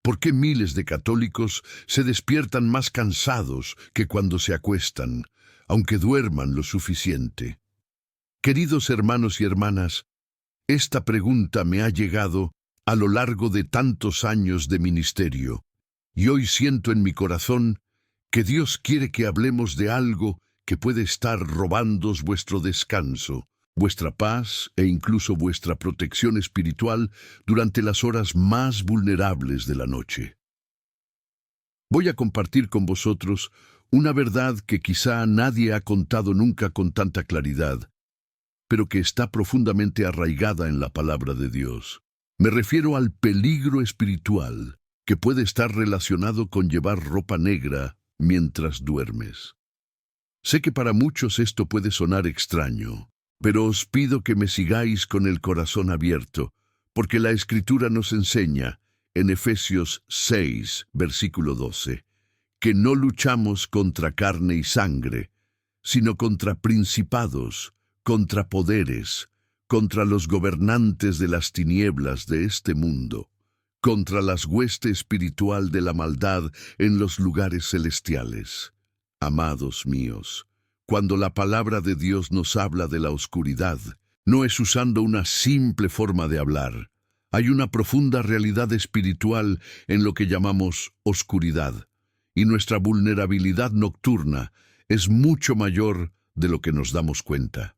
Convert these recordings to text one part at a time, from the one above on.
¿Por qué miles de católicos se despiertan más cansados que cuando se acuestan, aunque duerman lo suficiente? Queridos hermanos y hermanas, esta pregunta me ha llegado a lo largo de tantos años de ministerio, y hoy siento en mi corazón que Dios quiere que hablemos de algo que puede estar robándoos vuestro descanso, vuestra paz e incluso vuestra protección espiritual durante las horas más vulnerables de la noche. Voy a compartir con vosotros una verdad que quizá nadie ha contado nunca con tanta claridad, pero que está profundamente arraigada en la palabra de Dios. Me refiero al peligro espiritual que puede estar relacionado con llevar ropa negra mientras duermes. Sé que para muchos esto puede sonar extraño, pero os pido que me sigáis con el corazón abierto, porque la Escritura nos enseña, en Efesios 6, versículo 12, que no luchamos contra carne y sangre, sino contra principados, contra poderes, contra los gobernantes de las tinieblas de este mundo, contra las huestes espiritual de la maldad en los lugares celestiales. Amados míos, cuando la palabra de Dios nos habla de la oscuridad, no es usando una simple forma de hablar. Hay una profunda realidad espiritual en lo que llamamos oscuridad, y nuestra vulnerabilidad nocturna es mucho mayor de lo que nos damos cuenta.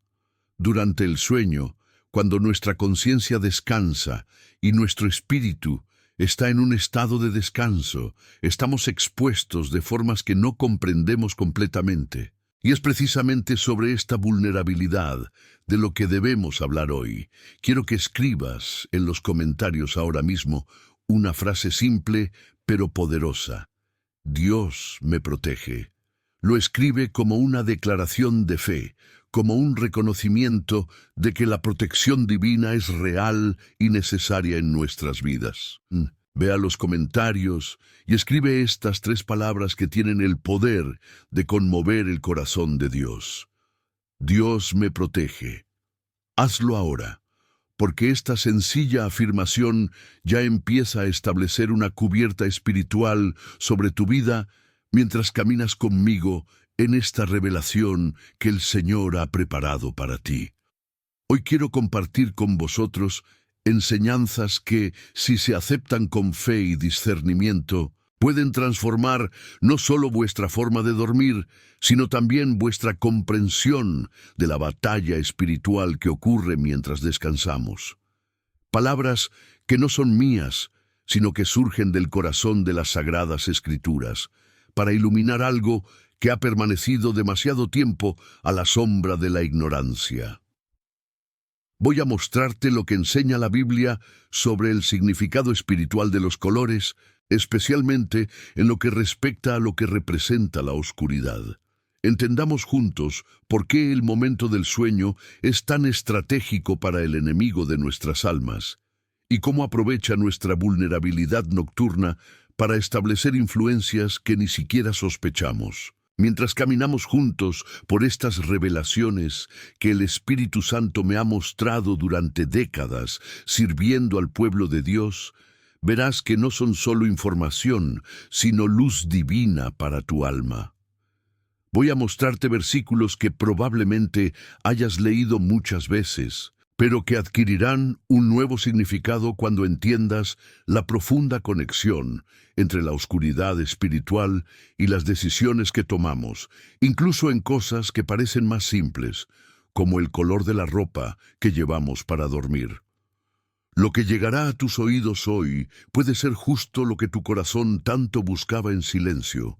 Durante el sueño, cuando nuestra conciencia descansa y nuestro espíritu está en un estado de descanso, estamos expuestos de formas que no comprendemos completamente. Y es precisamente sobre esta vulnerabilidad de lo que debemos hablar hoy. Quiero que escribas en los comentarios ahora mismo una frase simple pero poderosa. Dios me protege. Lo escribe como una declaración de fe, como un reconocimiento de que la protección divina es real y necesaria en nuestras vidas. Vea los comentarios y escribe estas 3 palabras que tienen el poder de conmover el corazón de Dios. Dios me protege. Hazlo ahora, porque esta sencilla afirmación ya empieza a establecer una cubierta espiritual sobre tu vida mientras caminas conmigo en esta revelación que el Señor ha preparado para ti. Hoy quiero compartir con vosotros enseñanzas que, si se aceptan con fe y discernimiento, pueden transformar no solo vuestra forma de dormir, sino también vuestra comprensión de la batalla espiritual que ocurre mientras descansamos. Palabras que no son mías, sino que surgen del corazón de las Sagradas Escrituras, para iluminar algo que ha permanecido demasiado tiempo a la sombra de la ignorancia. Voy a mostrarte lo que enseña la Biblia sobre el significado espiritual de los colores, especialmente en lo que respecta a lo que representa la oscuridad. Entendamos juntos por qué el momento del sueño es tan estratégico para el enemigo de nuestras almas, y cómo aprovecha nuestra vulnerabilidad nocturna para establecer influencias que ni siquiera sospechamos. Mientras caminamos juntos por estas revelaciones que el Espíritu Santo me ha mostrado durante décadas sirviendo al pueblo de Dios, verás que no son solo información, sino luz divina para tu alma. Voy a mostrarte versículos que probablemente hayas leído muchas veces, pero que adquirirán un nuevo significado cuando entiendas la profunda conexión entre la oscuridad espiritual y las decisiones que tomamos, incluso en cosas que parecen más simples, como el color de la ropa que llevamos para dormir. Lo que llegará a tus oídos hoy puede ser justo lo que tu corazón tanto buscaba en silencio,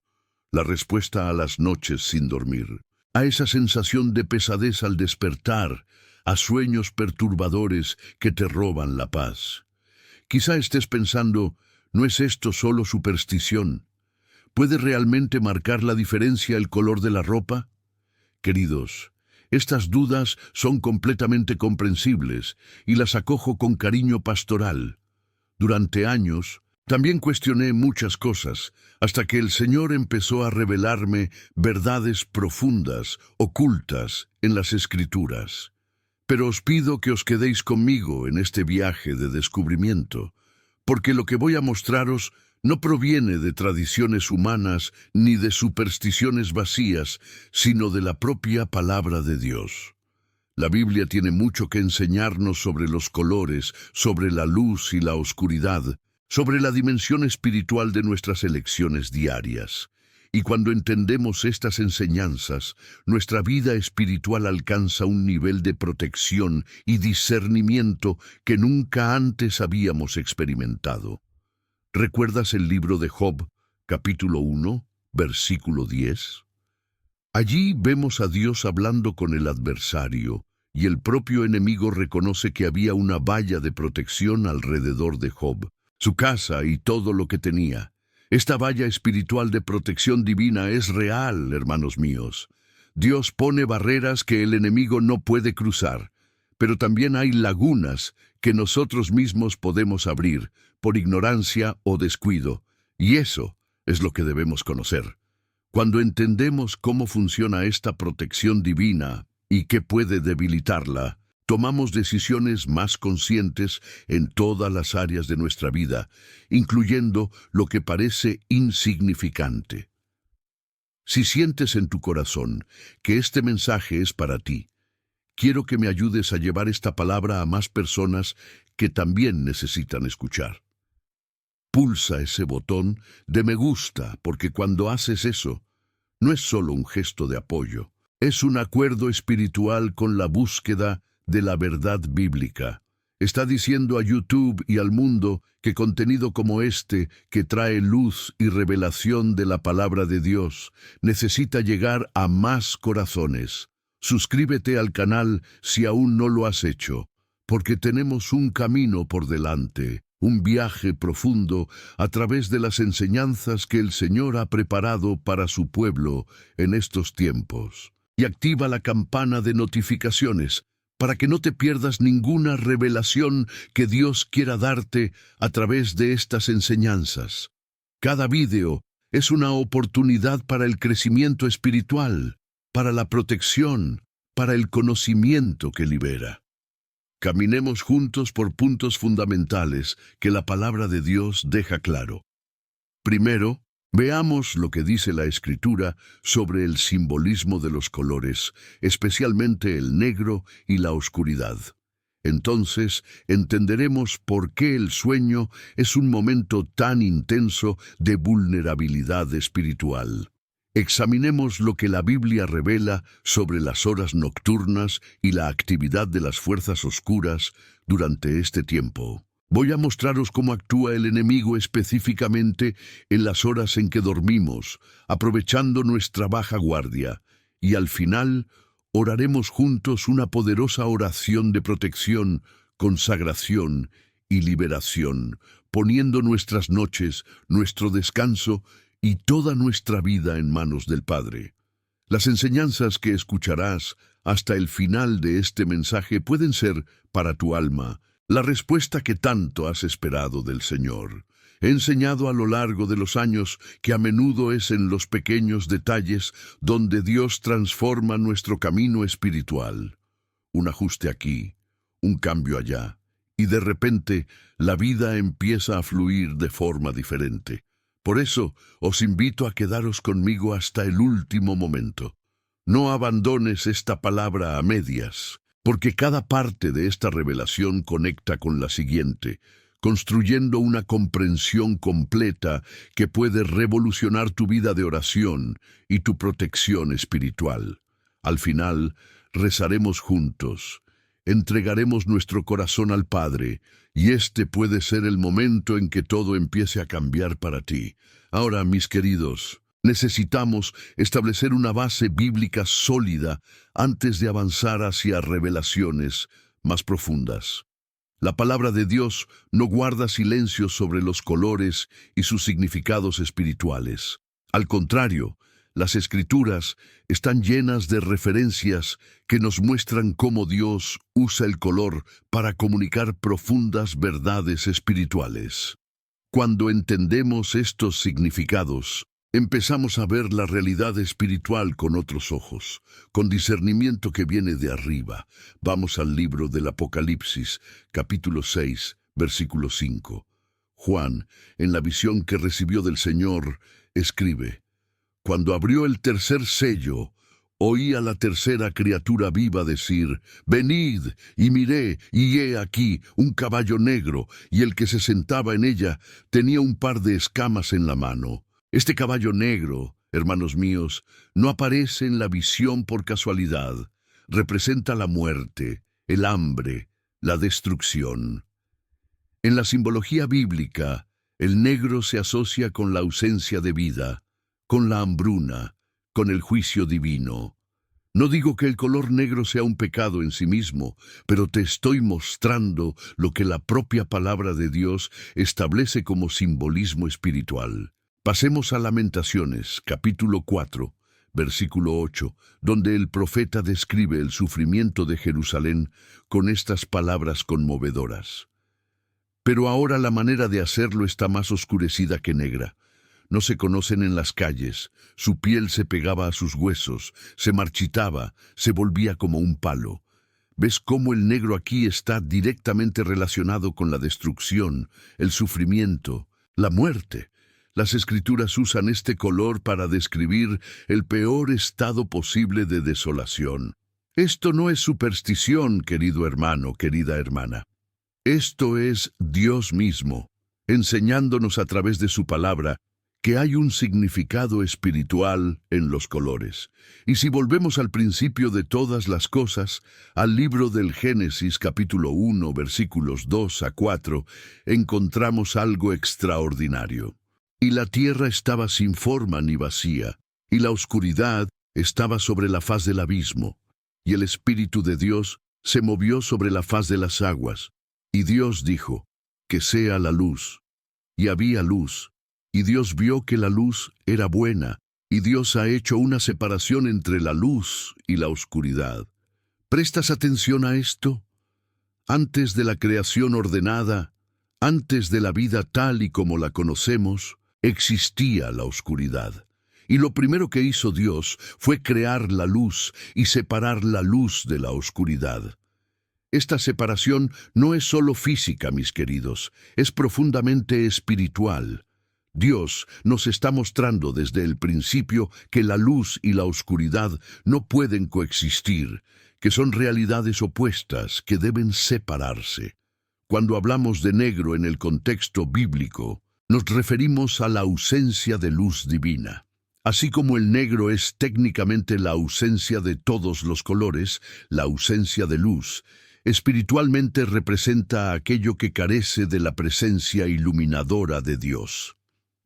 la respuesta a las noches sin dormir, a esa sensación de pesadez al despertar, a sueños perturbadores que te roban la paz. Quizá estés pensando, ¿no es esto solo superstición? ¿Puede realmente marcar la diferencia el color de la ropa? Queridos, estas dudas son completamente comprensibles y las acojo con cariño pastoral. Durante años, también cuestioné muchas cosas, hasta que el Señor empezó a revelarme verdades profundas, ocultas en las Escrituras. Pero os pido que os quedéis conmigo en este viaje de descubrimiento, porque lo que voy a mostraros No proviene de tradiciones humanas ni de supersticiones vacías, sino de la propia palabra de Dios. La Biblia tiene mucho que enseñarnos sobre los colores, sobre la luz y la oscuridad, sobre la dimensión espiritual de nuestras elecciones diarias. Y cuando entendemos estas enseñanzas, nuestra vida espiritual alcanza un nivel de protección y discernimiento que nunca antes habíamos experimentado. ¿Recuerdas el libro de Job, capítulo 1, versículo 10? Allí vemos a Dios hablando con el adversario, y el propio enemigo reconoce que había una valla de protección alrededor de Job, su casa y todo lo que tenía. Esta valla espiritual de protección divina es real, hermanos míos. Dios pone barreras que el enemigo no puede cruzar, pero también hay lagunas que nosotros mismos podemos abrir por ignorancia o descuido, y eso es lo que debemos conocer. Cuando entendemos cómo funciona esta protección divina y qué puede debilitarla, tomamos decisiones más conscientes en todas las áreas de nuestra vida, incluyendo lo que parece insignificante. Si sientes en tu corazón que este mensaje es para ti, quiero que me ayudes a llevar esta palabra a más personas que también necesitan escuchar. Pulsa ese botón de me gusta, porque cuando haces eso, no es solo un gesto de apoyo, es un acuerdo espiritual con la búsqueda de la verdad bíblica. Está diciendo a YouTube y al mundo que contenido como este, que trae luz y revelación de la palabra de Dios, necesita llegar a más corazones. Suscríbete al canal si aún no lo has hecho, porque tenemos un camino por delante, un viaje profundo a través de las enseñanzas que el Señor ha preparado para su pueblo en estos tiempos. Y activa la campana de notificaciones para que no te pierdas ninguna revelación que Dios quiera darte a través de estas enseñanzas. Cada vídeo es una oportunidad para el crecimiento espiritual, para la protección, para el conocimiento que libera. Caminemos juntos por puntos fundamentales que la palabra de Dios deja claro. Primero, veamos lo que dice la Escritura sobre el simbolismo de los colores, especialmente el negro y la oscuridad. Entonces, entenderemos por qué el sueño es un momento tan intenso de vulnerabilidad espiritual. Examinemos lo que la Biblia revela sobre las horas nocturnas y la actividad de las fuerzas oscuras durante este tiempo. Voy a mostraros cómo actúa el enemigo específicamente en las horas en que dormimos, aprovechando nuestra baja guardia, y al final oraremos juntos una poderosa oración de protección, consagración y liberación, poniendo nuestras noches, nuestro descanso y toda nuestra vida en manos del Padre. Las enseñanzas que escucharás hasta el final de este mensaje pueden ser, para tu alma, la respuesta que tanto has esperado del Señor. He enseñado a lo largo de los años que a menudo es en los pequeños detalles donde Dios transforma nuestro camino espiritual. Un ajuste aquí, un cambio allá, y de repente la vida empieza a fluir de forma diferente. Por eso, os invito a quedaros conmigo hasta el último momento. No abandones esta palabra a medias, porque cada parte de esta revelación conecta con la siguiente, construyendo una comprensión completa que puede revolucionar tu vida de oración y tu protección espiritual. Al final, rezaremos juntos. Entregaremos nuestro corazón al Padre, y este puede ser el momento en que todo empiece a cambiar para ti. Ahora, mis queridos, necesitamos establecer una base bíblica sólida antes de avanzar hacia revelaciones más profundas. La palabra de Dios no guarda silencio sobre los colores y sus significados espirituales. Al contrario, las Escrituras están llenas de referencias que nos muestran cómo Dios usa el color para comunicar profundas verdades espirituales. Cuando entendemos estos significados, empezamos a ver la realidad espiritual con otros ojos, con discernimiento que viene de arriba. Vamos al libro del Apocalipsis, capítulo 6, versículo 5. Juan, en la visión que recibió del Señor, escribe: Cuando abrió el tercer sello, oí a la tercera criatura viva decir: Venid, y miré, y he aquí un caballo negro, y el que se sentaba en ella tenía un par de escamas en la mano. Este caballo negro, hermanos míos, no aparece en la visión por casualidad. Representa la muerte, el hambre, la destrucción. En la simbología bíblica, el negro se asocia con la ausencia de vida, con la hambruna, con el juicio divino. No digo que el color negro sea un pecado en sí mismo, pero te estoy mostrando lo que la propia palabra de Dios establece como simbolismo espiritual. Pasemos a Lamentaciones, capítulo 4, versículo 8, donde el profeta describe el sufrimiento de Jerusalén con estas palabras conmovedoras. Pero ahora la manera de hacerlo está más oscurecida que negra. No se conocen en las calles, su piel se pegaba a sus huesos, se marchitaba, se volvía como un palo. ¿Ves cómo el negro aquí está directamente relacionado con la destrucción, el sufrimiento, la muerte? Las Escrituras usan este color para describir el peor estado posible de desolación. Esto no es superstición, querido hermano, querida hermana. Esto es Dios mismo, enseñándonos a través de su palabra que hay un significado espiritual en los colores. Y si volvemos al principio de todas las cosas, al libro del Génesis capítulo 1, versículos 2 a 4, encontramos algo extraordinario. Y la tierra estaba sin forma ni vacía, y la oscuridad estaba sobre la faz del abismo, y el Espíritu de Dios se movió sobre la faz de las aguas. Y Dios dijo: que sea la luz. Y había luz. Y Dios vio que la luz era buena, y Dios ha hecho una separación entre la luz y la oscuridad. ¿Prestas atención a esto? Antes de la creación ordenada, antes de la vida tal y como la conocemos, existía la oscuridad. Y lo primero que hizo Dios fue crear la luz y separar la luz de la oscuridad. Esta separación no es solo física, mis queridos, es profundamente espiritual. Dios nos está mostrando desde el principio que la luz y la oscuridad no pueden coexistir, que son realidades opuestas que deben separarse. Cuando hablamos de negro en el contexto bíblico, nos referimos a la ausencia de luz divina. Así como el negro es técnicamente la ausencia de todos los colores, la ausencia de luz, espiritualmente representa aquello que carece de la presencia iluminadora de Dios.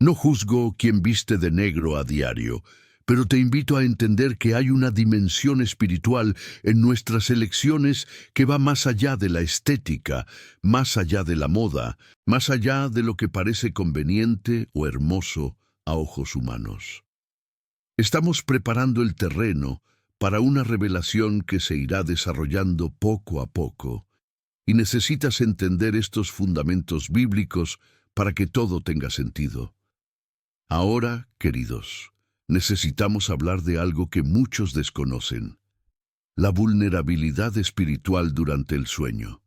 No juzgo quien viste de negro a diario, pero te invito a entender que hay una dimensión espiritual en nuestras elecciones que va más allá de la estética, más allá de la moda, más allá de lo que parece conveniente o hermoso a ojos humanos. Estamos preparando el terreno para una revelación que se irá desarrollando poco a poco, y necesitas entender estos fundamentos bíblicos para que todo tenga sentido. Ahora, queridos, necesitamos hablar de algo que muchos desconocen: la vulnerabilidad espiritual durante el sueño.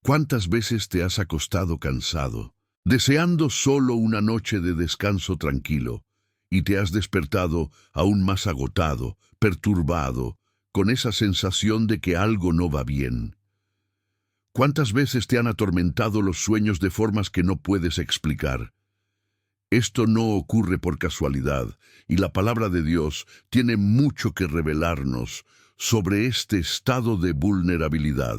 ¿Cuántas veces te has acostado cansado, deseando solo una noche de descanso tranquilo, y te has despertado aún más agotado, perturbado, con esa sensación de que algo no va bien? ¿Cuántas veces te han atormentado los sueños de formas que no puedes explicar? Esto no ocurre por casualidad, y la palabra de Dios tiene mucho que revelarnos sobre este estado de vulnerabilidad.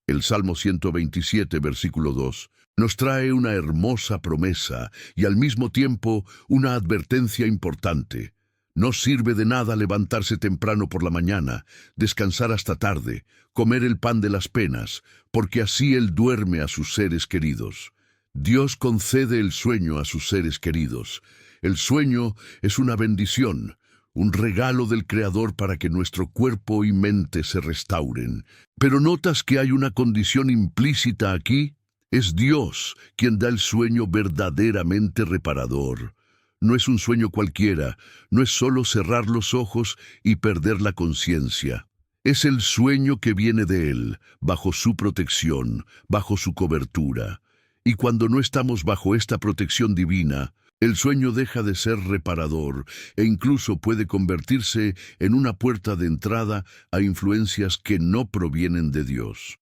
El Salmo 127, versículo 2, nos trae una hermosa promesa y al mismo tiempo una advertencia importante. No sirve de nada levantarse temprano por la mañana, descansar hasta tarde, comer el pan de las penas, porque así Él duerme a sus seres queridos. Dios concede el sueño a sus seres queridos. El sueño es una bendición, un regalo del Creador para que nuestro cuerpo y mente se restauren. Pero ¿notas que hay una condición implícita aquí? Es Dios quien da el sueño verdaderamente reparador. No es un sueño cualquiera, no es solo cerrar los ojos y perder la conciencia. Es el sueño que viene de Él, bajo su protección, bajo su cobertura. Y cuando no estamos bajo esta protección divina, el sueño deja de ser reparador e incluso puede convertirse en una puerta de entrada a influencias que no provienen de Dios.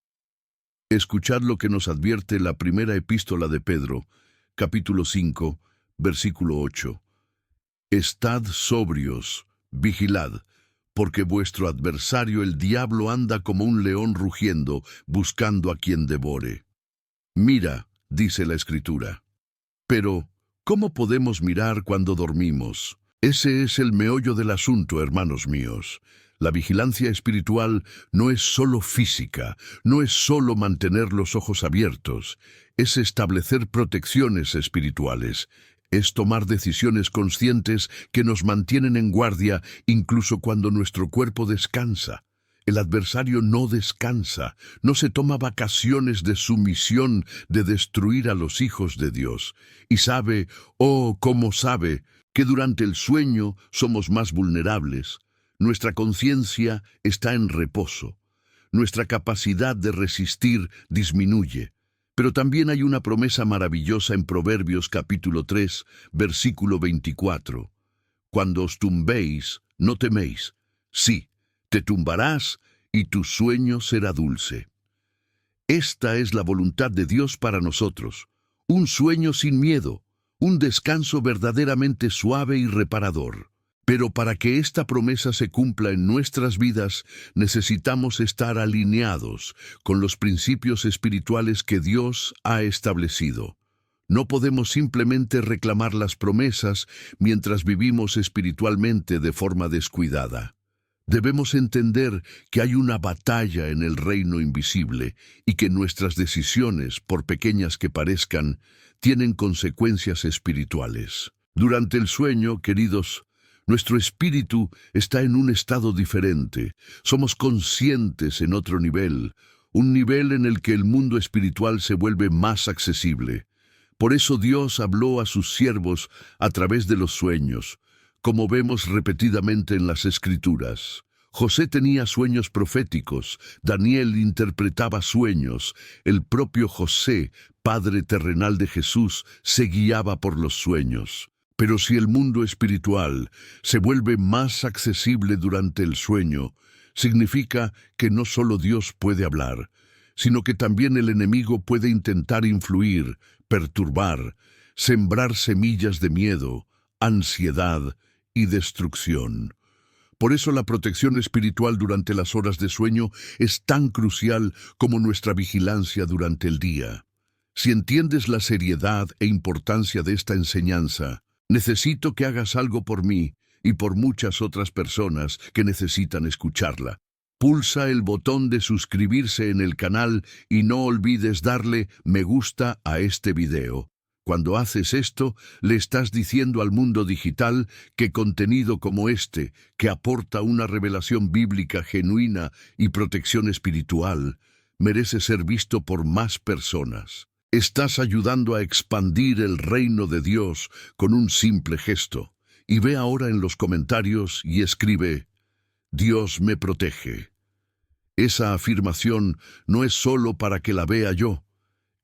Escuchad lo que nos advierte la primera epístola de Pedro, capítulo 5, versículo 8. Estad sobrios, vigilad, porque vuestro adversario el diablo anda como un león rugiendo, buscando a quien devore. Mira, dice la Escritura. Pero, ¿cómo podemos mirar cuando dormimos? Ese es el meollo del asunto, hermanos míos. La vigilancia espiritual no es solo física, no es solo mantener los ojos abiertos, es establecer protecciones espirituales, es tomar decisiones conscientes que nos mantienen en guardia incluso cuando nuestro cuerpo descansa. El adversario no descansa, no se toma vacaciones de su misión de destruir a los hijos de Dios. Y sabe, oh, cómo sabe, que durante el sueño somos más vulnerables. Nuestra conciencia está en reposo. Nuestra capacidad de resistir disminuye. Pero también hay una promesa maravillosa en Proverbios capítulo 3, versículo 24. Cuando os tumbéis, no teméis. Sí, te tumbarás y tu sueño será dulce. Esta es la voluntad de Dios para nosotros. Un sueño sin miedo, un descanso verdaderamente suave y reparador. Pero para que esta promesa se cumpla en nuestras vidas, necesitamos estar alineados con los principios espirituales que Dios ha establecido. No podemos simplemente reclamar las promesas mientras vivimos espiritualmente de forma descuidada. Debemos entender que hay una batalla en el reino invisible y que nuestras decisiones, por pequeñas que parezcan, tienen consecuencias espirituales. Durante el sueño, queridos, nuestro espíritu está en un estado diferente. Somos conscientes en otro nivel, un nivel en el que el mundo espiritual se vuelve más accesible. Por eso Dios habló a sus siervos a través de los sueños, como vemos repetidamente en las Escrituras. José tenía sueños proféticos, Daniel interpretaba sueños, el propio José, padre terrenal de Jesús, se guiaba por los sueños. Pero si el mundo espiritual se vuelve más accesible durante el sueño, significa que no solo Dios puede hablar, sino que también el enemigo puede intentar influir, perturbar, sembrar semillas de miedo, ansiedad y destrucción. Por eso la protección espiritual durante las horas de sueño es tan crucial como nuestra vigilancia durante el día. Si entiendes la seriedad e importancia de esta enseñanza, necesito que hagas algo por mí y por muchas otras personas que necesitan escucharla. Pulsa el botón de suscribirse en el canal y no olvides darle me gusta a este video. Cuando haces esto, le estás diciendo al mundo digital que contenido como este, que aporta una revelación bíblica genuina y protección espiritual, merece ser visto por más personas. Estás ayudando a expandir el reino de Dios con un simple gesto. Y ve ahora en los comentarios y escribe, Dios me protege. Esa afirmación no es solo para que la vea yo,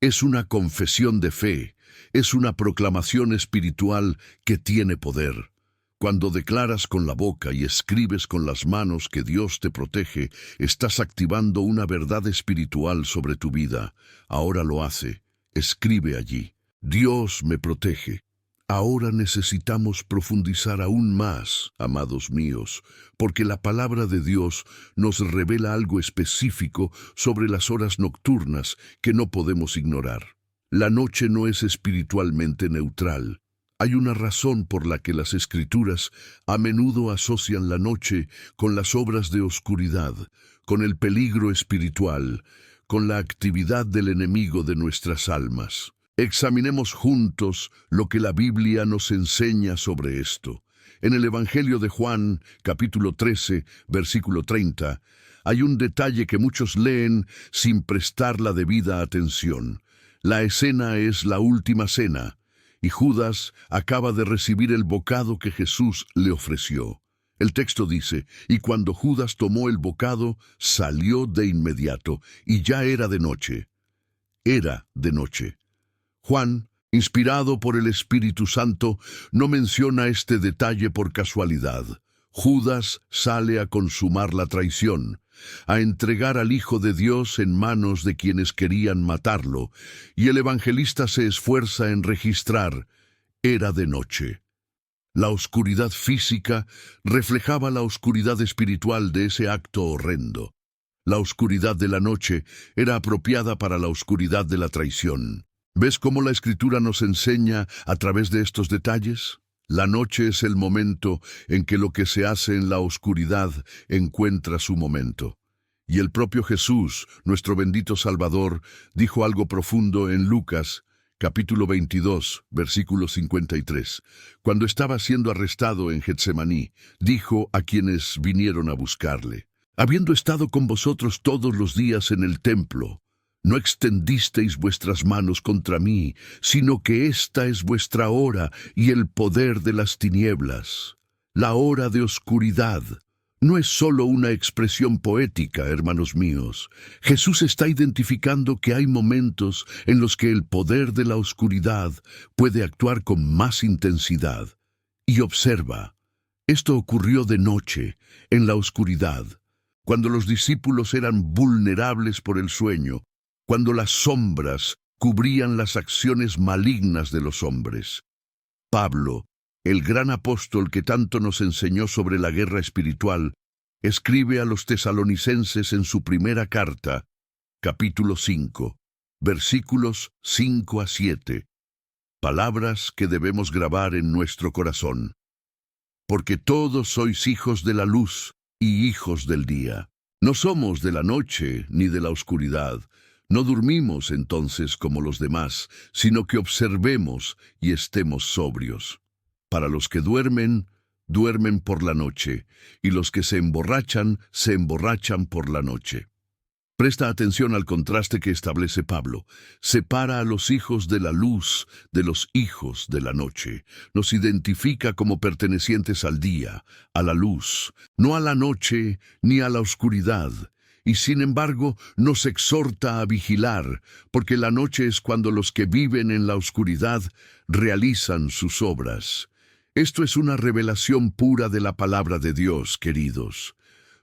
es una confesión de fe, es una proclamación espiritual que tiene poder. Cuando declaras con la boca y escribes con las manos que Dios te protege, estás activando una verdad espiritual sobre tu vida. Ahora lo hace. Escribe allí, Dios me protege. Ahora necesitamos profundizar aún más, amados míos, porque la palabra de Dios nos revela algo específico sobre las horas nocturnas que no podemos ignorar. La noche no es espiritualmente neutral. Hay una razón por la que las Escrituras a menudo asocian la noche con las obras de oscuridad, con el peligro espiritual, con la actividad del enemigo de nuestras almas. Examinemos juntos lo que la Biblia nos enseña sobre esto. En el Evangelio de Juan, capítulo 13, versículo 30, hay un detalle que muchos leen sin prestar la debida atención. La escena es la última cena, y Judas acaba de recibir el bocado que Jesús le ofreció. El texto dice, y cuando Judas tomó el bocado, salió de inmediato, y ya era de noche. Era de noche. Juan, inspirado por el Espíritu Santo, no menciona este detalle por casualidad. Judas sale a consumar la traición, a entregar al Hijo de Dios en manos de quienes querían matarlo, y el evangelista se esfuerza en registrar: era de noche. La oscuridad física reflejaba la oscuridad espiritual de ese acto horrendo. La oscuridad de la noche era apropiada para la oscuridad de la traición. ¿Ves cómo la Escritura nos enseña a través de estos detalles? La noche es el momento en que lo que se hace en la oscuridad encuentra su momento. Y el propio Jesús, nuestro bendito Salvador, dijo algo profundo en Lucas, capítulo 22, versículo 53. Cuando estaba siendo arrestado en Getsemaní, dijo a quienes vinieron a buscarle: habiendo estado con vosotros todos los días en el templo, no extendisteis vuestras manos contra mí, sino que esta es vuestra hora y el poder de las tinieblas. La hora de oscuridad no es solo una expresión poética, hermanos míos. Jesús está identificando que hay momentos en los que el poder de la oscuridad puede actuar con más intensidad. Y observa, esto ocurrió de noche, en la oscuridad, cuando los discípulos eran vulnerables por el sueño, cuando las sombras cubrían las acciones malignas de los hombres. Pablo, el gran apóstol que tanto nos enseñó sobre la guerra espiritual, escribe a los tesalonicenses en su primera carta, capítulo 5, versículos 5 a 7, palabras que debemos grabar en nuestro corazón. Porque todos sois hijos de la luz y hijos del día. No somos de la noche ni de la oscuridad. No durmimos entonces como los demás, sino que observemos y estemos sobrios. Para los que duermen, duermen por la noche, y los que se emborrachan por la noche. Presta atención al contraste que establece Pablo. Separa a los hijos de la luz de los hijos de la noche. Nos identifica como pertenecientes al día, a la luz, no a la noche ni a la oscuridad. Y sin embargo nos exhorta a vigilar, porque la noche es cuando los que viven en la oscuridad realizan sus obras. Esto es una revelación pura de la palabra de Dios, queridos.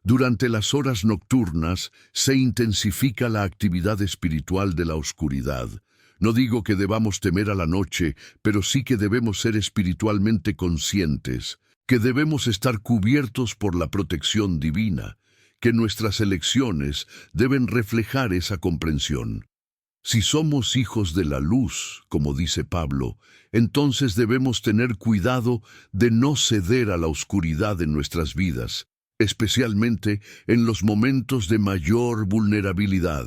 Durante las horas nocturnas se intensifica la actividad espiritual de la oscuridad. No digo que debamos temer a la noche, pero sí que debemos ser espiritualmente conscientes, que debemos estar cubiertos por la protección divina, que nuestras elecciones deben reflejar esa comprensión. Si somos hijos de la luz, como dice Pablo, entonces debemos tener cuidado de no ceder a la oscuridad en nuestras vidas, especialmente en los momentos de mayor vulnerabilidad.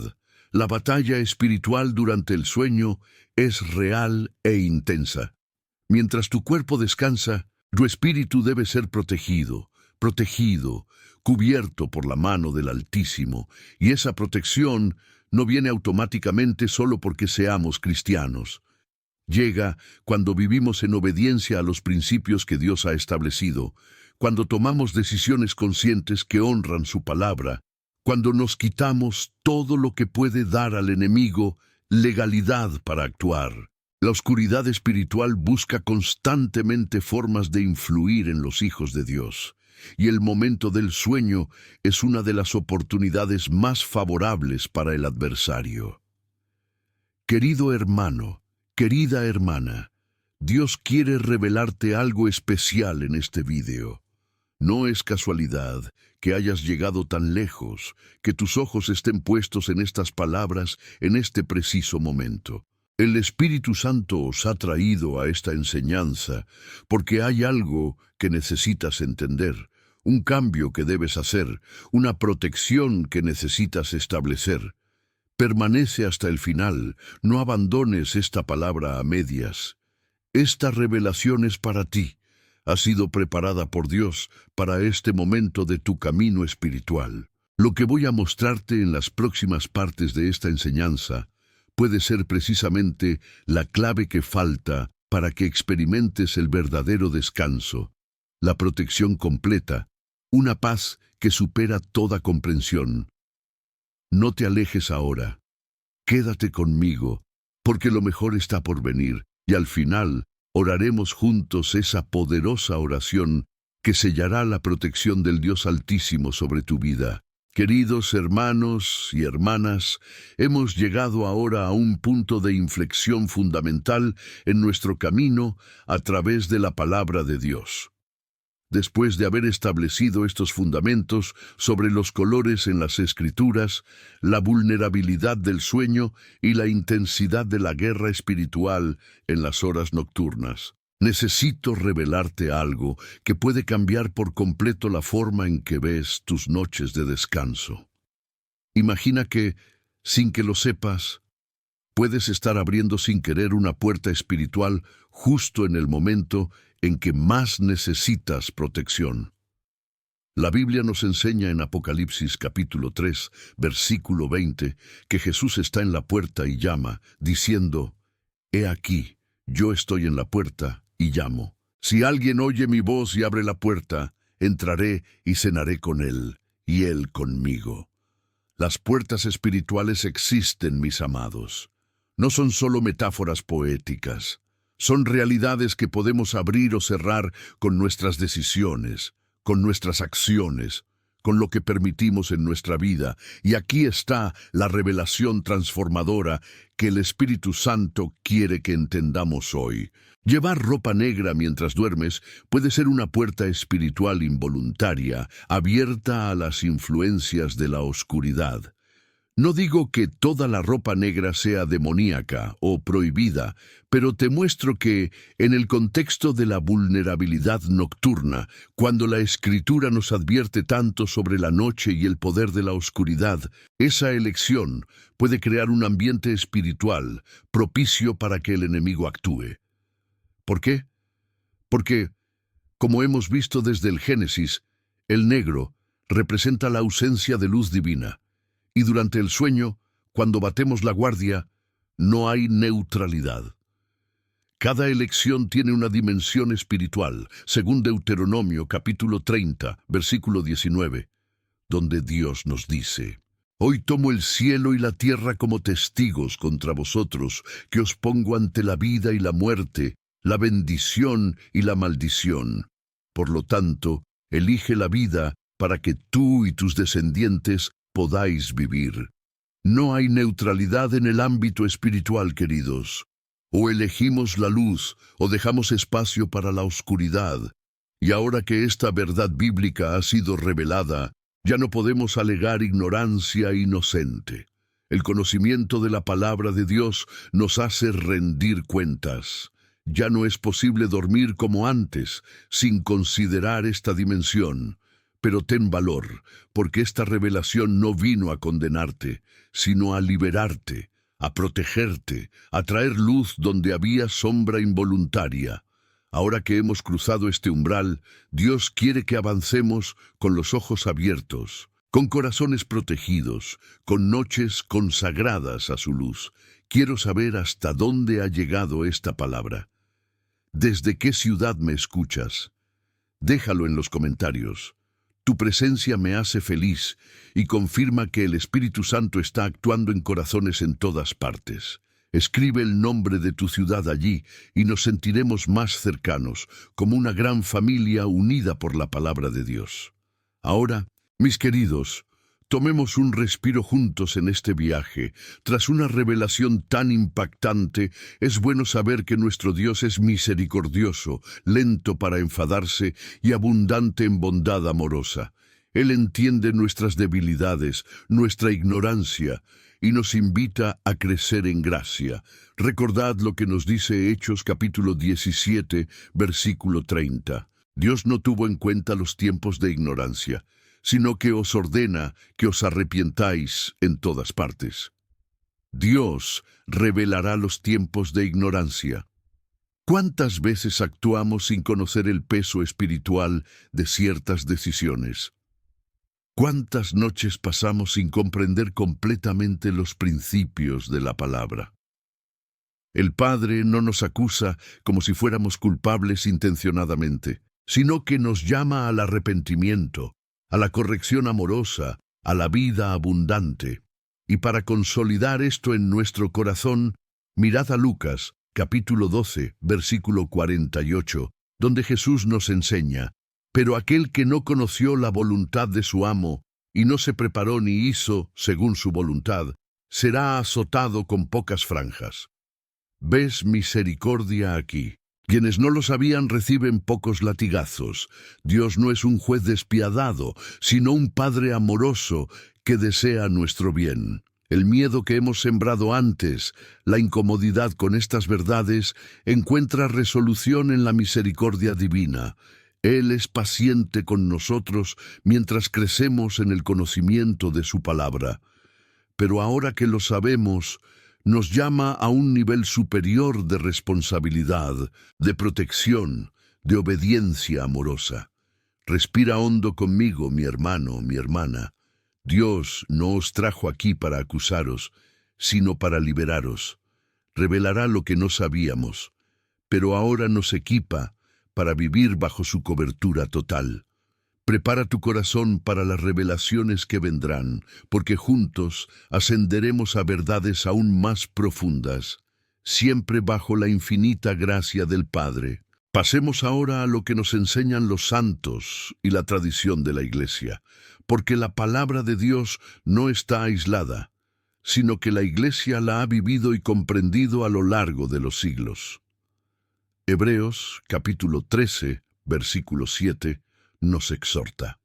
La batalla espiritual durante el sueño es real e intensa. Mientras tu cuerpo descansa, tu espíritu debe ser protegido, cubierto por la mano del Altísimo, y esa protección no viene automáticamente solo porque seamos cristianos. Llega cuando vivimos en obediencia a los principios que Dios ha establecido, cuando tomamos decisiones conscientes que honran su palabra, cuando nos quitamos todo lo que puede dar al enemigo legalidad para actuar. La oscuridad espiritual busca constantemente formas de influir en los hijos de Dios, y el momento del sueño es una de las oportunidades más favorables para el adversario. Querido hermano, querida hermana, Dios quiere revelarte algo especial en este video. No es casualidad que hayas llegado tan lejos, que tus ojos estén puestos en estas palabras en este preciso momento. El Espíritu Santo os ha traído a esta enseñanza porque hay algo que necesitas entender, un cambio que debes hacer, una protección que necesitas establecer. Permanece hasta el final, no abandones esta palabra a medias. Esta revelación es para ti. Ha sido preparada por Dios para este momento de tu camino espiritual. Lo que voy a mostrarte en las próximas partes de esta enseñanza puede ser precisamente la clave que falta para que experimentes el verdadero descanso, la protección completa, una paz que supera toda comprensión. No te alejes ahora. Quédate conmigo porque lo mejor está por venir, y al final oraremos juntos esa poderosa oración que sellará la protección del Dios Altísimo sobre tu vida. Queridos hermanos y hermanas, hemos llegado ahora a un punto de inflexión fundamental en nuestro camino a través de la palabra de Dios. Después de haber establecido estos fundamentos sobre los colores en las Escrituras, la vulnerabilidad del sueño y la intensidad de la guerra espiritual en las horas nocturnas, necesito revelarte algo que puede cambiar por completo la forma en que ves tus noches de descanso. Imagina que, sin que lo sepas, puedes estar abriendo sin querer una puerta espiritual justo en el momento en que más necesitas protección. La Biblia nos enseña en Apocalipsis capítulo 3, versículo 20, que Jesús está en la puerta y llama, diciendo: «He aquí, yo estoy en la puerta y llamo. Si alguien oye mi voz y abre la puerta, entraré y cenaré con él, y él conmigo». Las puertas espirituales existen, mis amados. No son solo metáforas poéticas. Son realidades que podemos abrir o cerrar con nuestras decisiones, con nuestras acciones, con lo que permitimos en nuestra vida. Y aquí está la revelación transformadora que el Espíritu Santo quiere que entendamos hoy. Llevar ropa negra mientras duermes puede ser una puerta espiritual involuntaria, abierta a las influencias de la oscuridad. No digo que toda la ropa negra sea demoníaca o prohibida, pero te muestro que, en el contexto de la vulnerabilidad nocturna, cuando la Escritura nos advierte tanto sobre la noche y el poder de la oscuridad, esa elección puede crear un ambiente espiritual propicio para que el enemigo actúe. ¿Por qué? Porque, como hemos visto desde el Génesis, el negro representa la ausencia de luz divina. Y durante el sueño, cuando batemos la guardia, no hay neutralidad. Cada elección tiene una dimensión espiritual, según Deuteronomio capítulo 30, versículo 19, donde Dios nos dice: «Hoy tomo el cielo y la tierra como testigos contra vosotros, que os pongo ante la vida y la muerte, la bendición y la maldición. Por lo tanto, elige la vida para que tú y tus descendientes podáis vivir». No hay neutralidad en el ámbito espiritual, queridos. O elegimos la luz o dejamos espacio para la oscuridad. Y ahora que esta verdad bíblica ha sido revelada, ya no podemos alegar ignorancia inocente. El conocimiento de la palabra de Dios nos hace rendir cuentas. Ya no es posible dormir como antes, sin considerar esta dimensión. Pero ten valor, porque esta revelación no vino a condenarte, sino a liberarte, a protegerte, a traer luz donde había sombra involuntaria. Ahora que hemos cruzado este umbral, Dios quiere que avancemos con los ojos abiertos, con corazones protegidos, con noches consagradas a su luz. Quiero saber hasta dónde ha llegado esta palabra. ¿Desde qué ciudad me escuchas? Déjalo en los comentarios. Tu presencia me hace feliz y confirma que el Espíritu Santo está actuando en corazones en todas partes. Escribe el nombre de tu ciudad allí y nos sentiremos más cercanos, como una gran familia unida por la palabra de Dios. Ahora, mis queridos, tomemos un respiro juntos en este viaje. Tras una revelación tan impactante, es bueno saber que nuestro Dios es misericordioso, lento para enfadarse y abundante en bondad amorosa. Él entiende nuestras debilidades, nuestra ignorancia, y nos invita a crecer en gracia. Recordad lo que nos dice Hechos capítulo 17, versículo 30. Dios no tuvo en cuenta los tiempos de ignorancia, sino que os ordena que os arrepientáis en todas partes. Dios revelará los tiempos de ignorancia. ¿Cuántas veces actuamos sin conocer el peso espiritual de ciertas decisiones? ¿Cuántas noches pasamos sin comprender completamente los principios de la palabra? El Padre no nos acusa como si fuéramos culpables intencionadamente, sino que nos llama al arrepentimiento, a la corrección amorosa, a la vida abundante. Y para consolidar esto en nuestro corazón, Mirad a Lucas, capítulo 12, versículo 48, donde Jesús nos enseña: «Pero aquel que no conoció la voluntad de su amo, y no se preparó ni hizo según su voluntad, será azotado con pocas franjas». ¿Ves misericordia aquí? Quienes no lo sabían reciben pocos latigazos. Dios no es un juez despiadado, sino un Padre amoroso que desea nuestro bien. El miedo que hemos sembrado antes, la incomodidad con estas verdades, encuentra resolución en la misericordia divina. Él es paciente con nosotros mientras crecemos en el conocimiento de su palabra. Pero ahora que lo sabemos, nos llama a un nivel superior de responsabilidad, de protección, de obediencia amorosa. Respira hondo conmigo, mi hermano, mi hermana. Dios no os trajo aquí para acusaros, sino para liberaros. Revelará lo que no sabíamos, pero ahora nos equipa para vivir bajo su cobertura total. Prepara tu corazón para las revelaciones que vendrán, porque juntos ascenderemos a verdades aún más profundas, siempre bajo la infinita gracia del Padre. Pasemos ahora a lo que nos enseñan los santos y la tradición de la Iglesia, porque la palabra de Dios no está aislada, sino que la Iglesia la ha vivido y comprendido a lo largo de los siglos. Hebreos, capítulo 13, versículo 7, nos exhorta: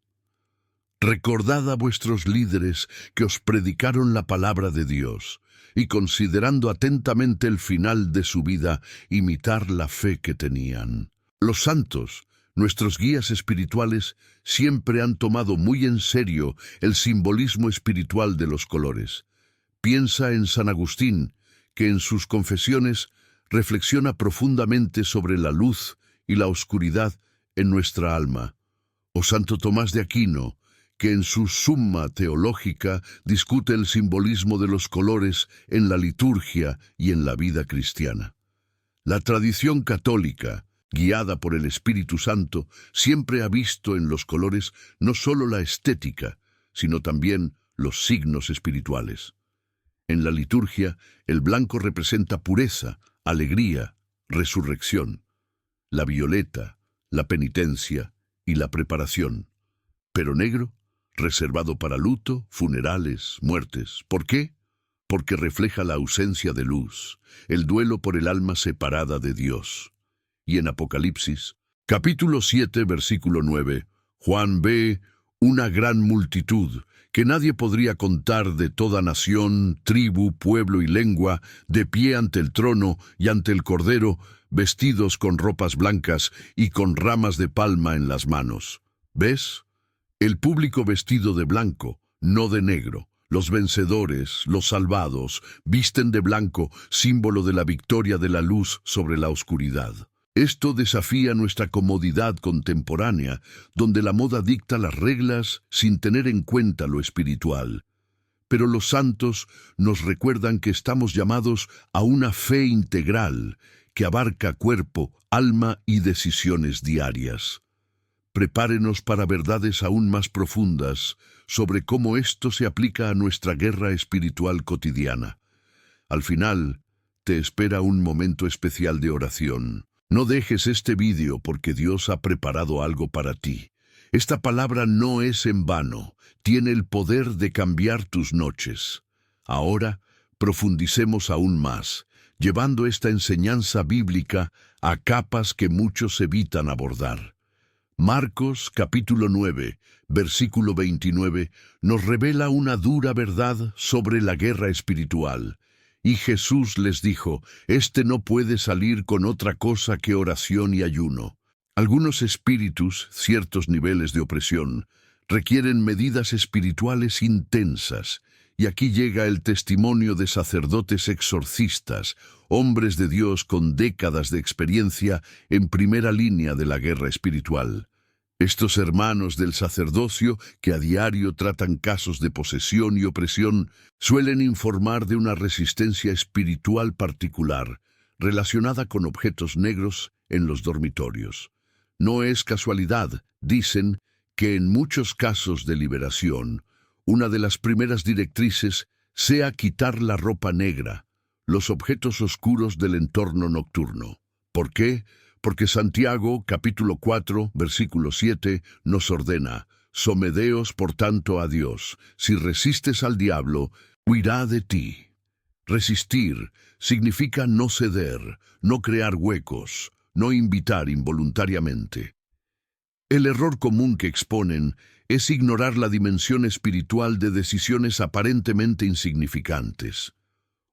«Recordad a vuestros líderes que os predicaron la palabra de Dios, y considerando atentamente el final de su vida, imitar la fe que tenían». Los santos, nuestros guías espirituales, siempre han tomado muy en serio el simbolismo espiritual de los colores. Piensa en San Agustín, que en sus confesiones reflexiona profundamente sobre la luz y la oscuridad en nuestra alma. O Santo Tomás de Aquino, que en su Summa Teológica discute el simbolismo de los colores en la liturgia y en la vida cristiana. La tradición católica, guiada por el Espíritu Santo, siempre ha visto en los colores no solo la estética, sino también los signos espirituales. En la liturgia, el blanco representa pureza, alegría, resurrección. La violeta, la penitencia y la preparación. Pero negro, reservado para luto, funerales, muertes. ¿Por qué? Porque refleja la ausencia de luz, el duelo por el alma separada de Dios. Y en Apocalipsis, capítulo 7, versículo 9, Juan ve una gran multitud que nadie podría contar, de toda nación, tribu, pueblo y lengua, de pie ante el trono y ante el Cordero, vestidos con ropas blancas y con ramas de palma en las manos. ¿Ves? El público vestido de blanco, no de negro. Los vencedores, los salvados, visten de blanco, símbolo de la victoria de la luz sobre la oscuridad. Esto desafía nuestra comodidad contemporánea, donde la moda dicta las reglas sin tener en cuenta lo espiritual. Pero los santos nos recuerdan que estamos llamados a una fe integral, que abarca cuerpo, alma y decisiones diarias. Prepárenos para verdades aún más profundas sobre cómo esto se aplica a nuestra guerra espiritual cotidiana. Al final, te espera un momento especial de oración. No dejes este vídeo, porque Dios ha preparado algo para ti. Esta palabra no es en vano, tiene el poder de cambiar tus noches. Ahora, profundicemos aún más, llevando esta enseñanza bíblica a capas que muchos evitan abordar. Marcos capítulo 9, versículo 29, nos revela una dura verdad sobre la guerra espiritual. Y Jesús les dijo: «Este no puede salir con otra cosa que oración y ayuno». Algunos espíritus, ciertos niveles de opresión, requieren medidas espirituales intensas. Y aquí llega el testimonio de sacerdotes exorcistas, hombres de Dios con décadas de experiencia en primera línea de la guerra espiritual. Estos hermanos del sacerdocio, que a diario tratan casos de posesión y opresión, suelen informar de una resistencia espiritual particular, relacionada con objetos negros en los dormitorios. No es casualidad, dicen, que en muchos casos de liberación, una de las primeras directrices sea quitar la ropa negra, los objetos oscuros del entorno nocturno. ¿Por qué? Porque Santiago, capítulo 4, versículo 7, nos ordena: somedeos por tanto a Dios. Si resistes al diablo, huirá de ti. Resistir significa no ceder, no crear huecos, no invitar involuntariamente. El error común que exponen es ignorar la dimensión espiritual de decisiones aparentemente insignificantes.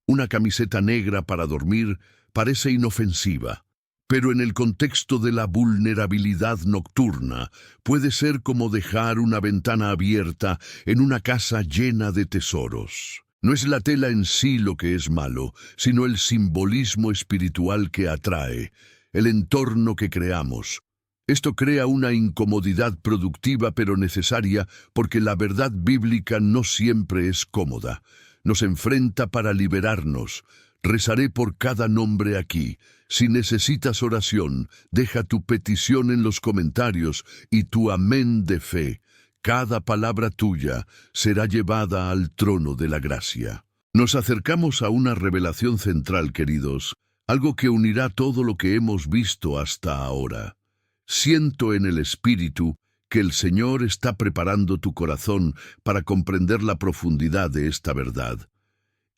Una camiseta negra para dormir parece inofensiva, pero en el contexto de la vulnerabilidad nocturna puede ser como dejar una ventana abierta en una casa llena de tesoros. No es la tela en sí lo que es malo, sino el simbolismo espiritual que atrae, el entorno que creamos. Esto crea una incomodidad productiva pero necesaria, porque la verdad bíblica no siempre es cómoda. Nos enfrenta para liberarnos. Rezaré por cada nombre aquí. Si necesitas oración, deja tu petición en los comentarios y tu amén de fe. Cada palabra tuya será llevada al trono de la gracia. Nos acercamos a una revelación central, queridos, algo que unirá todo lo que hemos visto hasta ahora. Siento en el Espíritu que el Señor está preparando tu corazón para comprender la profundidad de esta verdad.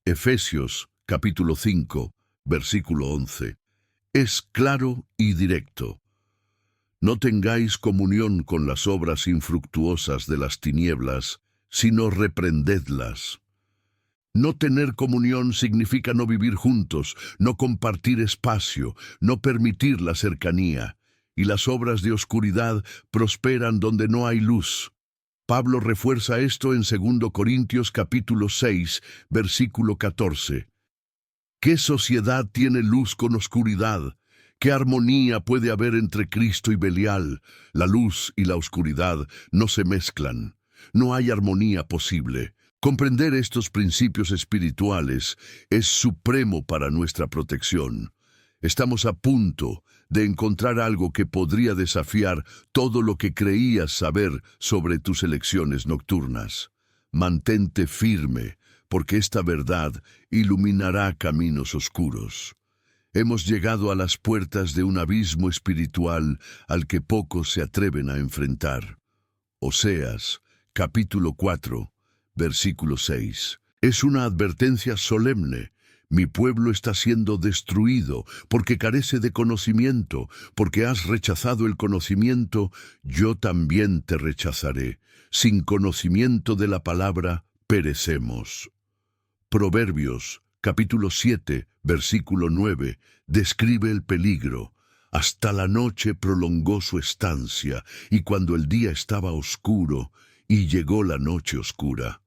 Efesios, capítulo 5, versículo 11. Es claro y directo. No tengáis comunión con las obras infructuosas de las tinieblas, sino reprendedlas. No tener comunión significa no vivir juntos, no compartir espacio, no permitir la cercanía. Y las obras de oscuridad prosperan donde no hay luz. Pablo refuerza esto en 2 Corintios capítulo 6, versículo 14. ¿Qué sociedad tiene luz con oscuridad? ¿Qué armonía puede haber entre Cristo y Belial? La luz y la oscuridad no se mezclan. No hay armonía posible. Comprender estos principios espirituales es supremo para nuestra protección. Estamos a punto de encontrar algo que podría desafiar todo lo que creías saber sobre tus elecciones nocturnas. Mantente firme, porque esta verdad iluminará caminos oscuros. Hemos llegado a las puertas de un abismo espiritual al que pocos se atreven a enfrentar. Oseas, capítulo 4, versículo 6. Es una advertencia solemne. Mi pueblo está siendo destruido porque carece de conocimiento, porque has rechazado el conocimiento, yo también te rechazaré. Sin conocimiento de la palabra, perecemos. Proverbios, capítulo 7, versículo 9, describe el peligro. Hasta la noche prolongó su estancia, y cuando el día estaba oscuro, y llegó la noche oscura.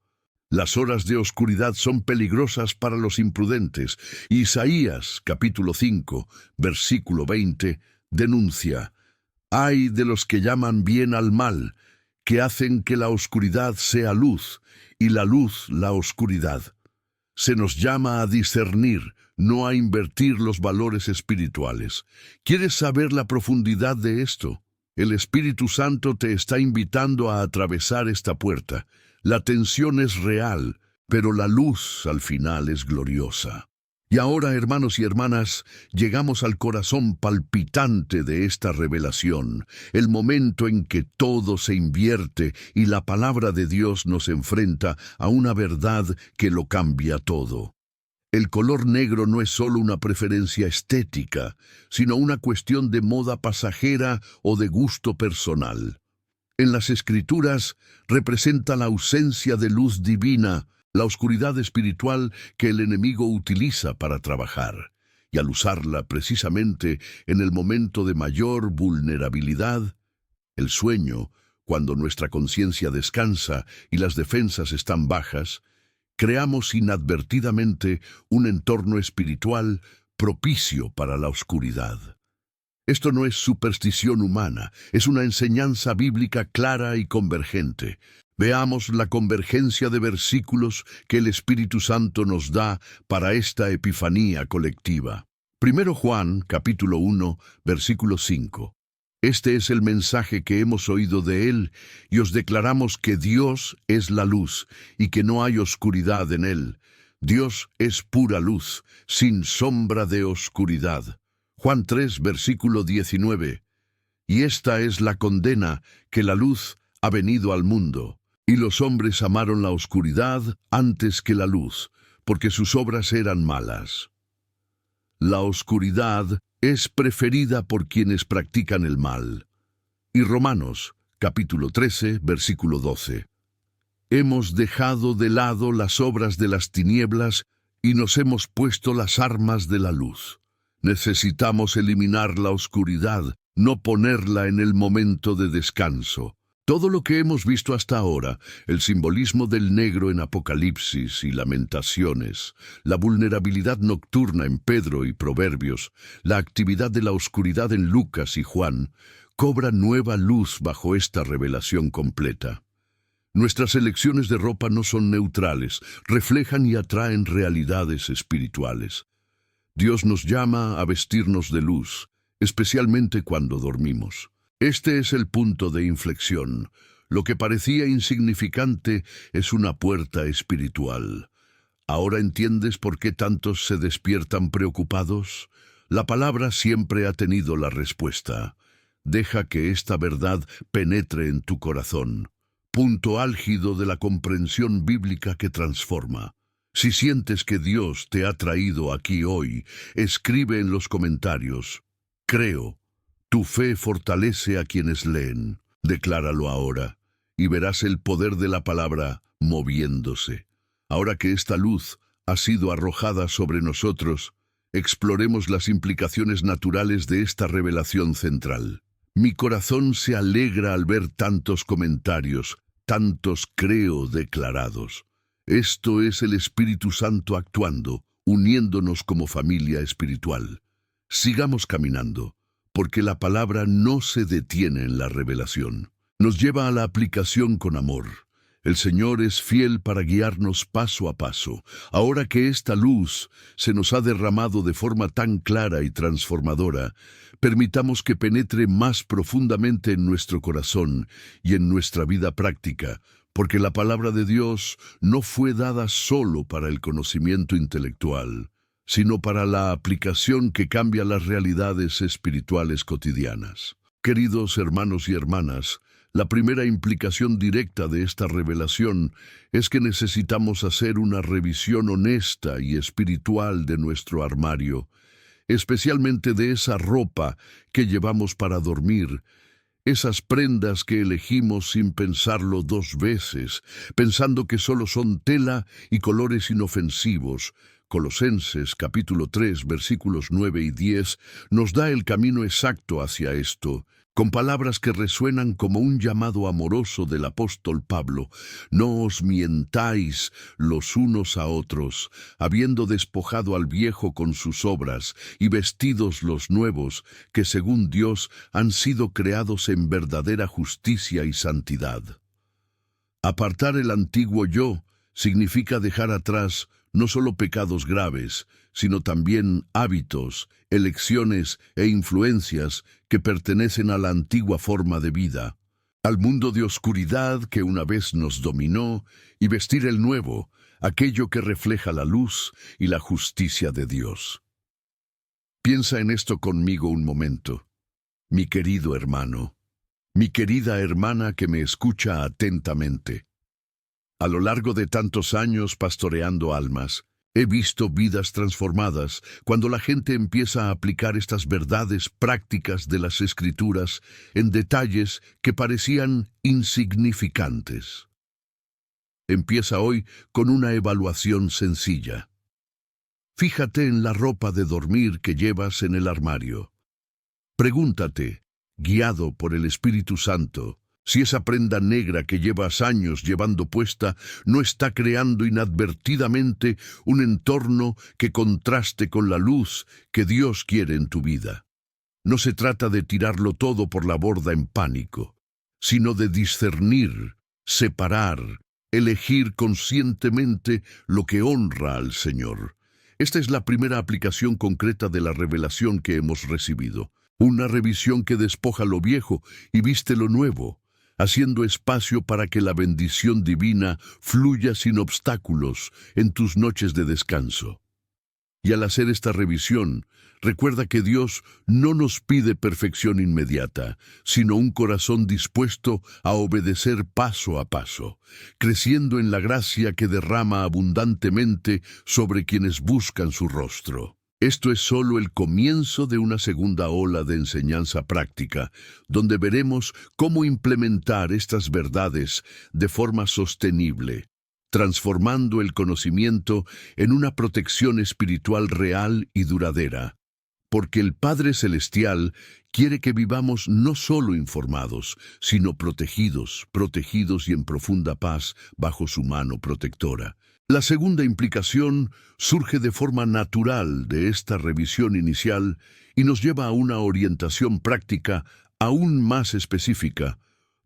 Las horas de oscuridad son peligrosas para los imprudentes. Isaías, capítulo 5, versículo 20, denuncia: «Ay de los que llaman bien al mal, que hacen que la oscuridad sea luz, y la luz la oscuridad». Se nos llama a discernir, no a invertir los valores espirituales. ¿Quieres saber la profundidad de esto? El Espíritu Santo te está invitando a atravesar esta puerta. La tensión es real, pero la luz al final es gloriosa. Y ahora, hermanos y hermanas, llegamos al corazón palpitante de esta revelación, el momento en que todo se invierte y la palabra de Dios nos enfrenta a una verdad que lo cambia todo. El color negro no es solo una preferencia estética, sino una cuestión de moda pasajera o de gusto personal. En las Escrituras representa la ausencia de luz divina, la oscuridad espiritual que el enemigo utiliza para trabajar. Y al usarla precisamente en el momento de mayor vulnerabilidad, el sueño, cuando nuestra conciencia descansa y las defensas están bajas, creamos inadvertidamente un entorno espiritual propicio para la oscuridad. Esto no es superstición humana, es una enseñanza bíblica clara y convergente. Veamos la convergencia de versículos que el Espíritu Santo nos da para esta epifanía colectiva. 1 Juan, capítulo 1, versículo 5. Este es el mensaje que hemos oído de Él, y os declaramos que Dios es la luz, y que no hay oscuridad en Él. Dios es pura luz, sin sombra de oscuridad. Juan 3, versículo 19. Y esta es la condena, que la luz ha venido al mundo, y los hombres amaron la oscuridad antes que la luz, porque sus obras eran malas. La oscuridad es preferida por quienes practican el mal. Y Romanos, capítulo 13, versículo 12. Hemos dejado de lado las obras de las tinieblas y nos hemos puesto las armas de la luz. Necesitamos eliminar la oscuridad, no ponerla en el momento de descanso. Todo lo que hemos visto hasta ahora, el simbolismo del negro en Apocalipsis y Lamentaciones, la vulnerabilidad nocturna en Pedro y Proverbios, la actividad de la oscuridad en Lucas y Juan, cobra nueva luz bajo esta revelación completa. Nuestras elecciones de ropa no son neutrales, reflejan y atraen realidades espirituales. Dios nos llama a vestirnos de luz, especialmente cuando dormimos. Este es el punto de inflexión. Lo que parecía insignificante es una puerta espiritual. ¿Ahora entiendes por qué tantos se despiertan preocupados? La palabra siempre ha tenido la respuesta. Deja que esta verdad penetre en tu corazón. Punto álgido de la comprensión bíblica que transforma. Si sientes que Dios te ha traído aquí hoy, escribe en los comentarios: creo. Tu fe fortalece a quienes leen. Decláralo ahora, y verás el poder de la palabra moviéndose. Ahora que esta luz ha sido arrojada sobre nosotros, exploremos las implicaciones naturales de esta revelación central. Mi corazón se alegra al ver tantos comentarios, tantos creo declarados. Esto es el Espíritu Santo actuando, uniéndonos como familia espiritual. Sigamos caminando, porque la palabra no se detiene en la revelación. Nos lleva a la aplicación con amor. El Señor es fiel para guiarnos paso a paso. Ahora que esta luz se nos ha derramado de forma tan clara y transformadora, permitamos que penetre más profundamente en nuestro corazón y en nuestra vida práctica, porque la palabra de Dios no fue dada solo para el conocimiento intelectual, sino para la aplicación que cambia las realidades espirituales cotidianas. Queridos hermanos y hermanas, la primera implicación directa de esta revelación es que necesitamos hacer una revisión honesta y espiritual de nuestro armario, especialmente de esa ropa que llevamos para dormir, esas prendas que elegimos sin pensarlo dos veces, pensando que solo son tela y colores inofensivos. Colosenses capítulo 3, versículos 9 y 10 nos da el camino exacto hacia esto, con palabras que resuenan como un llamado amoroso del apóstol Pablo: no os mientáis los unos a otros, habiendo despojado al viejo con sus obras, y vestidos los nuevos, que según Dios han sido creados en verdadera justicia y santidad. Apartar el antiguo yo significa dejar atrás no solo pecados graves, sino también hábitos, elecciones e influencias que pertenecen a la antigua forma de vida, al mundo de oscuridad que una vez nos dominó, y vestir el nuevo, aquello que refleja la luz y la justicia de Dios. Piensa en esto conmigo un momento, mi querido hermano, mi querida hermana que me escucha atentamente. A lo largo de tantos años pastoreando almas, he visto vidas transformadas cuando la gente empieza a aplicar estas verdades prácticas de las Escrituras en detalles que parecían insignificantes. Empieza hoy con una evaluación sencilla. Fíjate en la ropa de dormir que llevas en el armario. Pregúntate, guiado por el Espíritu Santo, si esa prenda negra que llevas años llevando puesta no está creando inadvertidamente un entorno que contraste con la luz que Dios quiere en tu vida. No se trata de tirarlo todo por la borda en pánico, sino de discernir, separar, elegir conscientemente lo que honra al Señor. Esta es la primera aplicación concreta de la revelación que hemos recibido. Una revisión que despoja lo viejo y viste lo nuevo, haciendo espacio para que la bendición divina fluya sin obstáculos en tus noches de descanso. Y al hacer esta revisión, recuerda que Dios no nos pide perfección inmediata, sino un corazón dispuesto a obedecer paso a paso, creciendo en la gracia que derrama abundantemente sobre quienes buscan su rostro. Esto es solo el comienzo de una segunda ola de enseñanza práctica, donde veremos cómo implementar estas verdades de forma sostenible, transformando el conocimiento en una protección espiritual real y duradera. Porque el Padre Celestial quiere que vivamos no solo informados, sino protegidos y en profunda paz bajo su mano protectora. La segunda implicación surge de forma natural de esta revisión inicial y nos lleva a una orientación práctica aún más específica,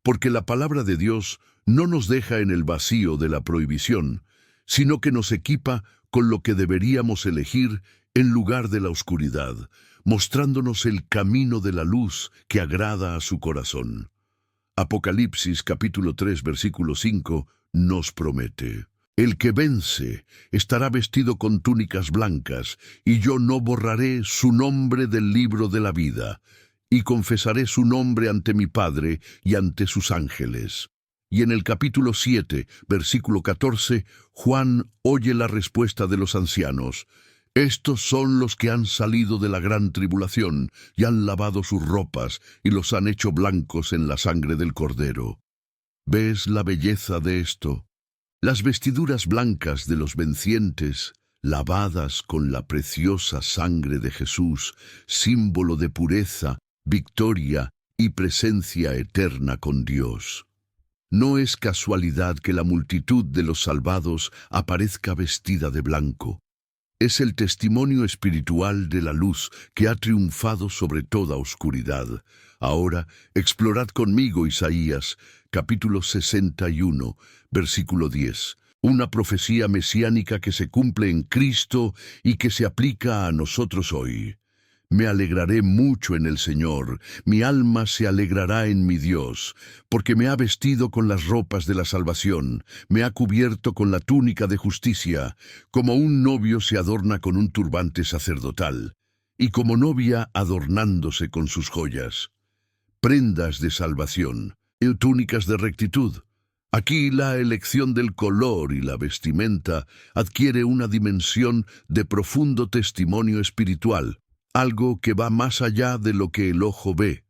porque la palabra de Dios no nos deja en el vacío de la prohibición, sino que nos equipa con lo que deberíamos elegir en lugar de la oscuridad, mostrándonos el camino de la luz que agrada a su corazón. Apocalipsis capítulo 3 versículo 5 nos promete: el que vence estará vestido con túnicas blancas, y yo no borraré su nombre del libro de la vida, y confesaré su nombre ante mi Padre y ante sus ángeles. Y en el capítulo 7, versículo 14, Juan oye la respuesta de los ancianos: estos son los que han salido de la gran tribulación y han lavado sus ropas y los han hecho blancos en la sangre del Cordero. ¿Ves la belleza de esto? Las vestiduras blancas de los vencientes, lavadas con la preciosa sangre de Jesús, símbolo de pureza, victoria y presencia eterna con Dios. No es casualidad que la multitud de los salvados aparezca vestida de blanco. Es el testimonio espiritual de la luz que ha triunfado sobre toda oscuridad. Ahora, explorad conmigo Isaías, capítulo 61, versículo 10. Una profecía mesiánica que se cumple en Cristo y que se aplica a nosotros hoy. Me alegraré mucho en el Señor, mi alma se alegrará en mi Dios, porque me ha vestido con las ropas de la salvación, me ha cubierto con la túnica de justicia, como un novio se adorna con un turbante sacerdotal, y como novia adornándose con sus joyas. Prendas de salvación, y túnicas de rectitud. Aquí la elección del color y la vestimenta adquiere una dimensión de profundo testimonio espiritual, algo que va más allá de lo que el ojo ve,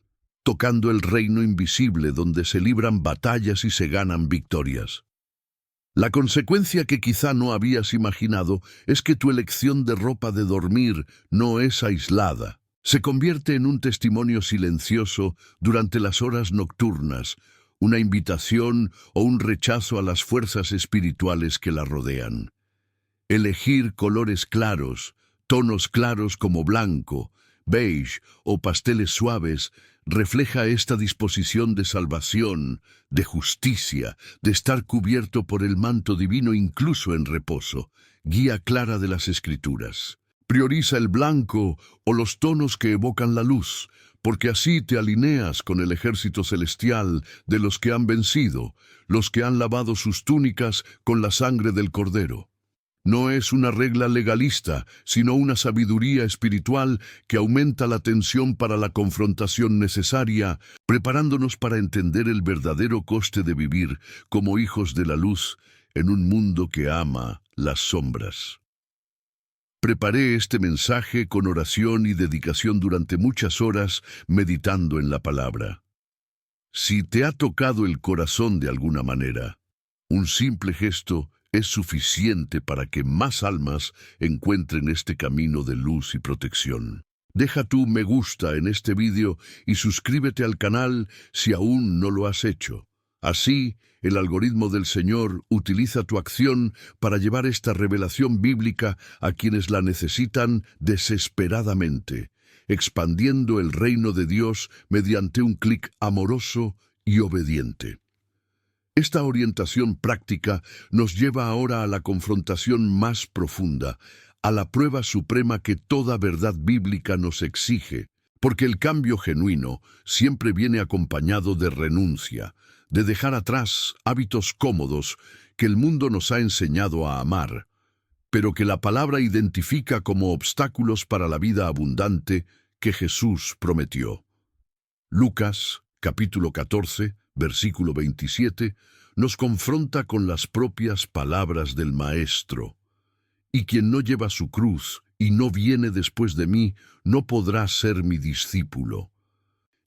tocando el reino invisible donde se libran batallas y se ganan victorias. La consecuencia que quizá no habías imaginado es que tu elección de ropa de dormir no es aislada. Se convierte en un testimonio silencioso durante las horas nocturnas, una invitación o un rechazo a las fuerzas espirituales que la rodean. Elegir colores claros, tonos claros como blanco, beige o pasteles suaves, refleja esta disposición de salvación, de justicia, de estar cubierto por el manto divino incluso en reposo, guía clara de las Escrituras. Prioriza el blanco o los tonos que evocan la luz, porque así te alineas con el ejército celestial de los que han vencido, los que han lavado sus túnicas con la sangre del Cordero. No es una regla legalista, sino una sabiduría espiritual que aumenta la tensión para la confrontación necesaria, preparándonos para entender el verdadero coste de vivir como hijos de la luz en un mundo que ama las sombras. Preparé este mensaje con oración y dedicación durante muchas horas meditando en la palabra. Si te ha tocado el corazón de alguna manera, un simple gesto es suficiente para que más almas encuentren este camino de luz y protección. Deja tu me gusta en este vídeo y suscríbete al canal si aún no lo has hecho. Así, el algoritmo del Señor utiliza tu acción para llevar esta revelación bíblica a quienes la necesitan desesperadamente, expandiendo el reino de Dios mediante un clic amoroso y obediente. Esta orientación práctica nos lleva ahora a la confrontación más profunda, a la prueba suprema que toda verdad bíblica nos exige, Porque el cambio genuino siempre viene acompañado de renuncia, de dejar atrás hábitos cómodos que el mundo nos ha enseñado a amar, pero que la palabra identifica como obstáculos para la vida abundante que Jesús prometió. Lucas, capítulo 14, versículo 27, nos confronta con las propias palabras del Maestro. Y quien no lleva su cruz y no viene después de mí, no podrá ser mi discípulo.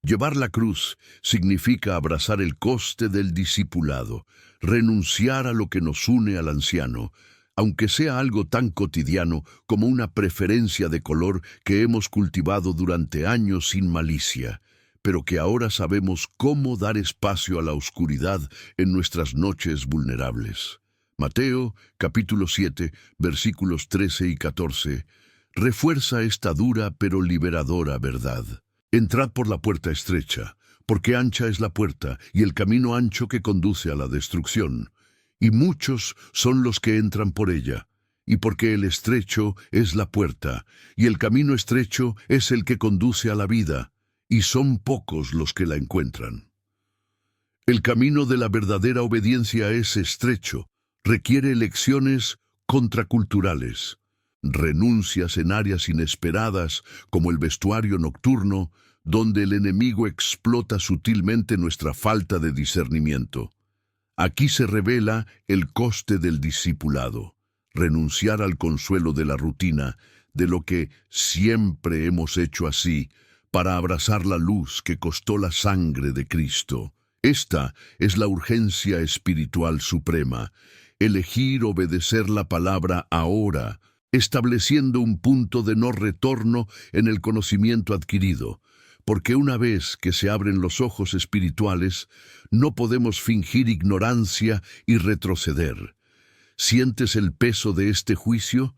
Llevar la cruz significa abrazar el coste del discipulado, renunciar a lo que nos une al anciano, aunque sea algo tan cotidiano como una preferencia de color que hemos cultivado durante años sin malicia, pero que ahora sabemos cómo dar espacio a la oscuridad en nuestras noches vulnerables. Mateo, capítulo 7, versículos 13 y 14, refuerza esta dura pero liberadora verdad. Entrad por la puerta estrecha, porque ancha es la puerta y el camino ancho que conduce a la destrucción, y muchos son los que entran por ella, y porque el estrecho es la puerta, y el camino estrecho es el que conduce a la vida, y son pocos los que la encuentran. El camino de la verdadera obediencia es estrecho, requiere elecciones contraculturales, renuncias en áreas inesperadas como el vestuario nocturno, donde el enemigo explota sutilmente nuestra falta de discernimiento. Aquí se revela el coste del discipulado, renunciar al consuelo de la rutina, de lo que siempre hemos hecho así, para abrazar la luz que costó la sangre de Cristo. Esta es la urgencia espiritual suprema, elegir obedecer la palabra ahora, estableciendo un punto de no retorno en el conocimiento adquirido, porque una vez que se abren los ojos espirituales, no podemos fingir ignorancia y retroceder. ¿Sientes el peso de este juicio?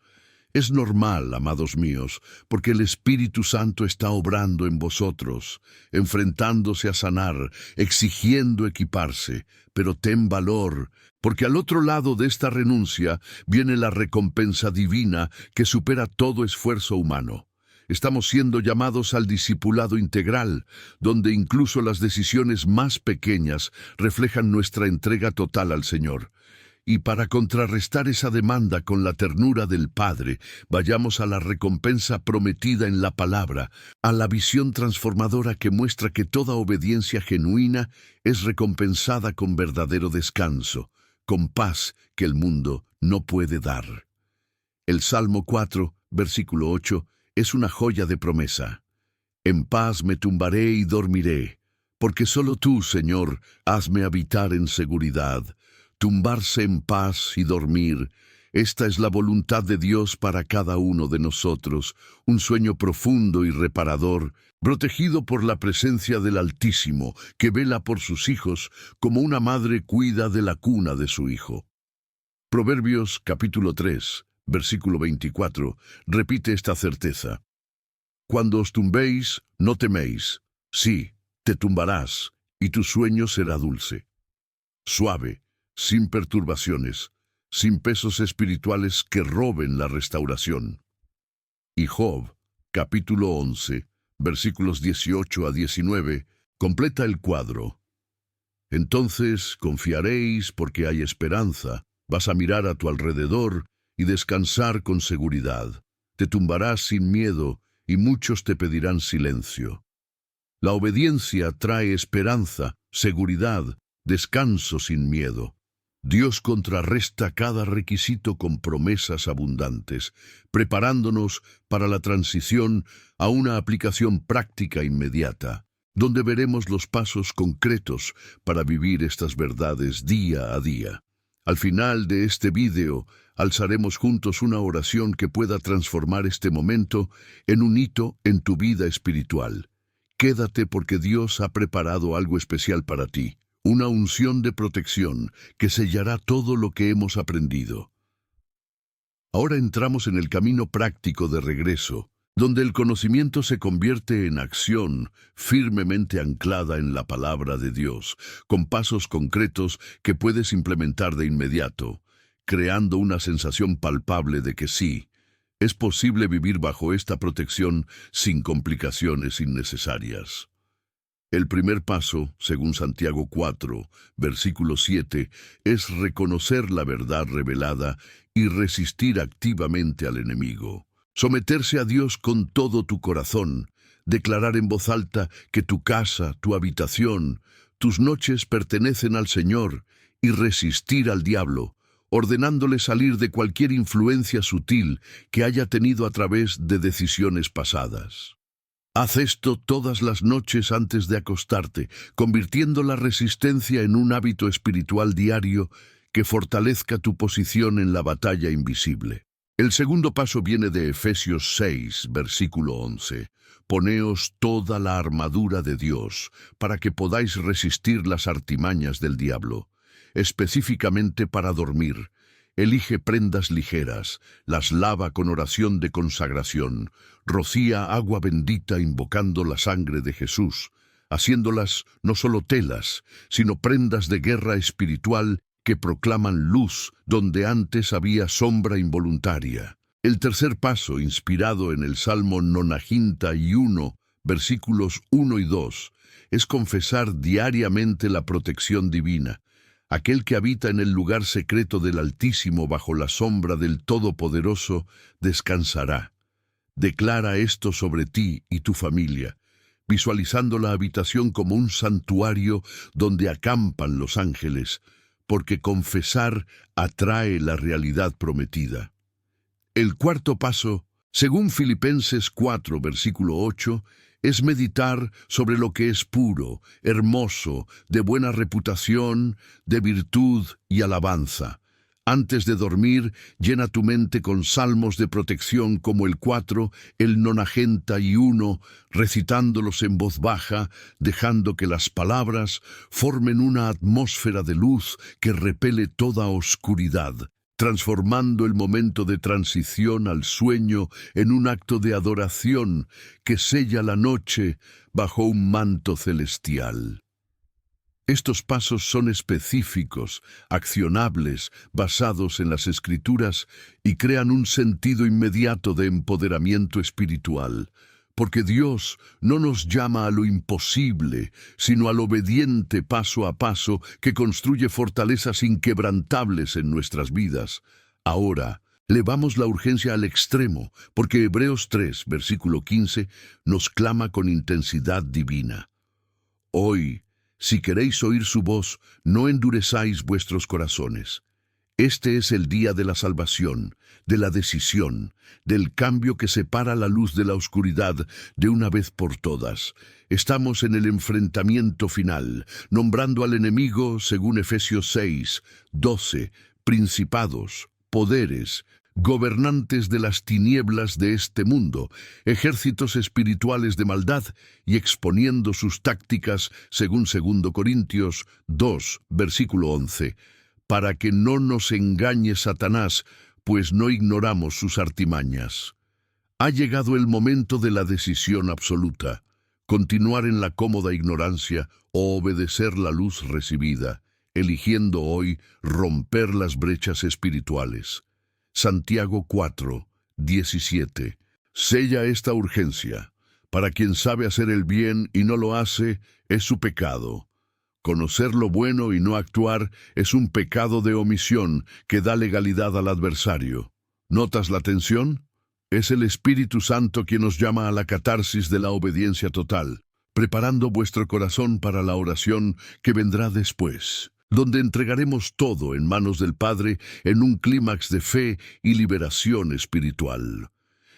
Es normal, amados míos, porque el Espíritu Santo está obrando en vosotros, enfrentándose a sanar, exigiendo equiparse, pero ten valor, porque al otro lado de esta renuncia viene la recompensa divina que supera todo esfuerzo humano. Estamos siendo llamados al discipulado integral, donde incluso las decisiones más pequeñas reflejan nuestra entrega total al Señor. Y para contrarrestar esa demanda con la ternura del Padre, vayamos a la recompensa prometida en la palabra, a la visión transformadora que muestra que toda obediencia genuina es recompensada con verdadero descanso, con paz que el mundo no puede dar. El Salmo 4, versículo 8, es una joya de promesa. En paz me tumbaré y dormiré, porque solo tú, Señor, hazme habitar en seguridad. Tumbarse en paz y dormir, esta es la voluntad de Dios para cada uno de nosotros, un sueño profundo y reparador, protegido por la presencia del Altísimo, que vela por sus hijos como una madre cuida de la cuna de su hijo. Proverbios capítulo 3, versículo 24, repite esta certeza. Cuando os tumbéis, no teméis. Sí, te tumbarás, y tu sueño será dulce. Suave, sin perturbaciones, sin pesos espirituales que roben la restauración. Y Job, capítulo 11, versículos 18 a 19, completa el cuadro. Entonces confiaréis porque hay esperanza, vas a mirar a tu alrededor y descansar con seguridad. Te tumbarás sin miedo y muchos te pedirán silencio. La obediencia trae esperanza, seguridad, descanso sin miedo. Dios contrarresta cada requisito con promesas abundantes, preparándonos para la transición a una aplicación práctica inmediata, donde veremos los pasos concretos para vivir estas verdades día a día. Al final de este vídeo, alzaremos juntos una oración que pueda transformar este momento en un hito en tu vida espiritual. Quédate porque Dios ha preparado algo especial para ti. Una unción de protección que sellará todo lo que hemos aprendido. Ahora entramos en el camino práctico de regreso, donde el conocimiento se convierte en acción firmemente anclada en la palabra de Dios, con pasos concretos que puedes implementar de inmediato, creando una sensación palpable de que sí, Es posible vivir bajo esta protección sin complicaciones innecesarias. El primer paso, según Santiago 4, versículo 7, es reconocer la verdad revelada y resistir activamente al enemigo. Someterse a Dios con todo tu corazón, declarar en voz alta que tu casa, tu habitación, tus noches pertenecen al Señor y resistir al diablo, ordenándole salir de cualquier influencia sutil que haya tenido a través de decisiones pasadas. Haz esto todas las noches antes de acostarte, convirtiendo la resistencia en un hábito espiritual diario que fortalezca tu posición en la batalla invisible. El segundo paso viene de Efesios 6, versículo 11. Poneos toda la armadura de Dios para que podáis resistir las artimañas del diablo, específicamente para dormir. Elige prendas ligeras, las lava con oración de consagración, rocía agua bendita invocando la sangre de Jesús, haciéndolas no solo telas, sino prendas de guerra espiritual que proclaman luz donde antes había sombra involuntaria. El tercer paso, inspirado en el Salmo 91, versículos 1 y 2, es confesar diariamente la protección divina. Aquel que habita en el lugar secreto del Altísimo bajo la sombra del Todopoderoso descansará. Declara esto sobre ti y tu familia, visualizando la habitación como un santuario donde acampan los ángeles, porque confesar atrae la realidad prometida. El cuarto paso, según Filipenses 4, versículo 8, es meditar sobre lo que es puro, hermoso, de buena reputación, de virtud y alabanza. Antes de dormir, llena tu mente con salmos de protección como el 4, el 91, recitándolos en voz baja, dejando que las palabras formen una atmósfera de luz que repele toda oscuridad, transformando el momento de transición al sueño en un acto de adoración que sella la noche bajo un manto celestial. Estos pasos son específicos, accionables, basados en las Escrituras y crean un sentido inmediato de empoderamiento espiritual, porque Dios no nos llama a lo imposible, sino al obediente paso a paso que construye fortalezas inquebrantables en nuestras vidas. Ahora, elevamos la urgencia al extremo, porque Hebreos 3, versículo 15, nos clama con intensidad divina. Hoy, si queréis oír su voz, no endurezáis vuestros corazones. Este es el día de la salvación, de la decisión, del cambio que separa la luz de la oscuridad de una vez por todas. Estamos en el enfrentamiento final, nombrando al enemigo, según Efesios 6, 12, principados, poderes, gobernantes de las tinieblas de este mundo, ejércitos espirituales de maldad, y exponiendo sus tácticas, según 2 Corintios 2, versículo 11, para que no nos engañe Satanás, pues no ignoramos sus artimañas. Ha llegado el momento de la decisión absoluta, continuar en la cómoda ignorancia o obedecer la luz recibida, eligiendo hoy romper las brechas espirituales. Santiago 4, 17. Sella esta urgencia. Para quien sabe hacer el bien y no lo hace, es su pecado. Conocer lo bueno y no actuar es un pecado de omisión que da legalidad al adversario. ¿Notas la tensión? Es el Espíritu Santo quien nos llama a la catarsis de la obediencia total, preparando vuestro corazón para la oración que vendrá después, donde entregaremos todo en manos del Padre en un clímax de fe y liberación espiritual.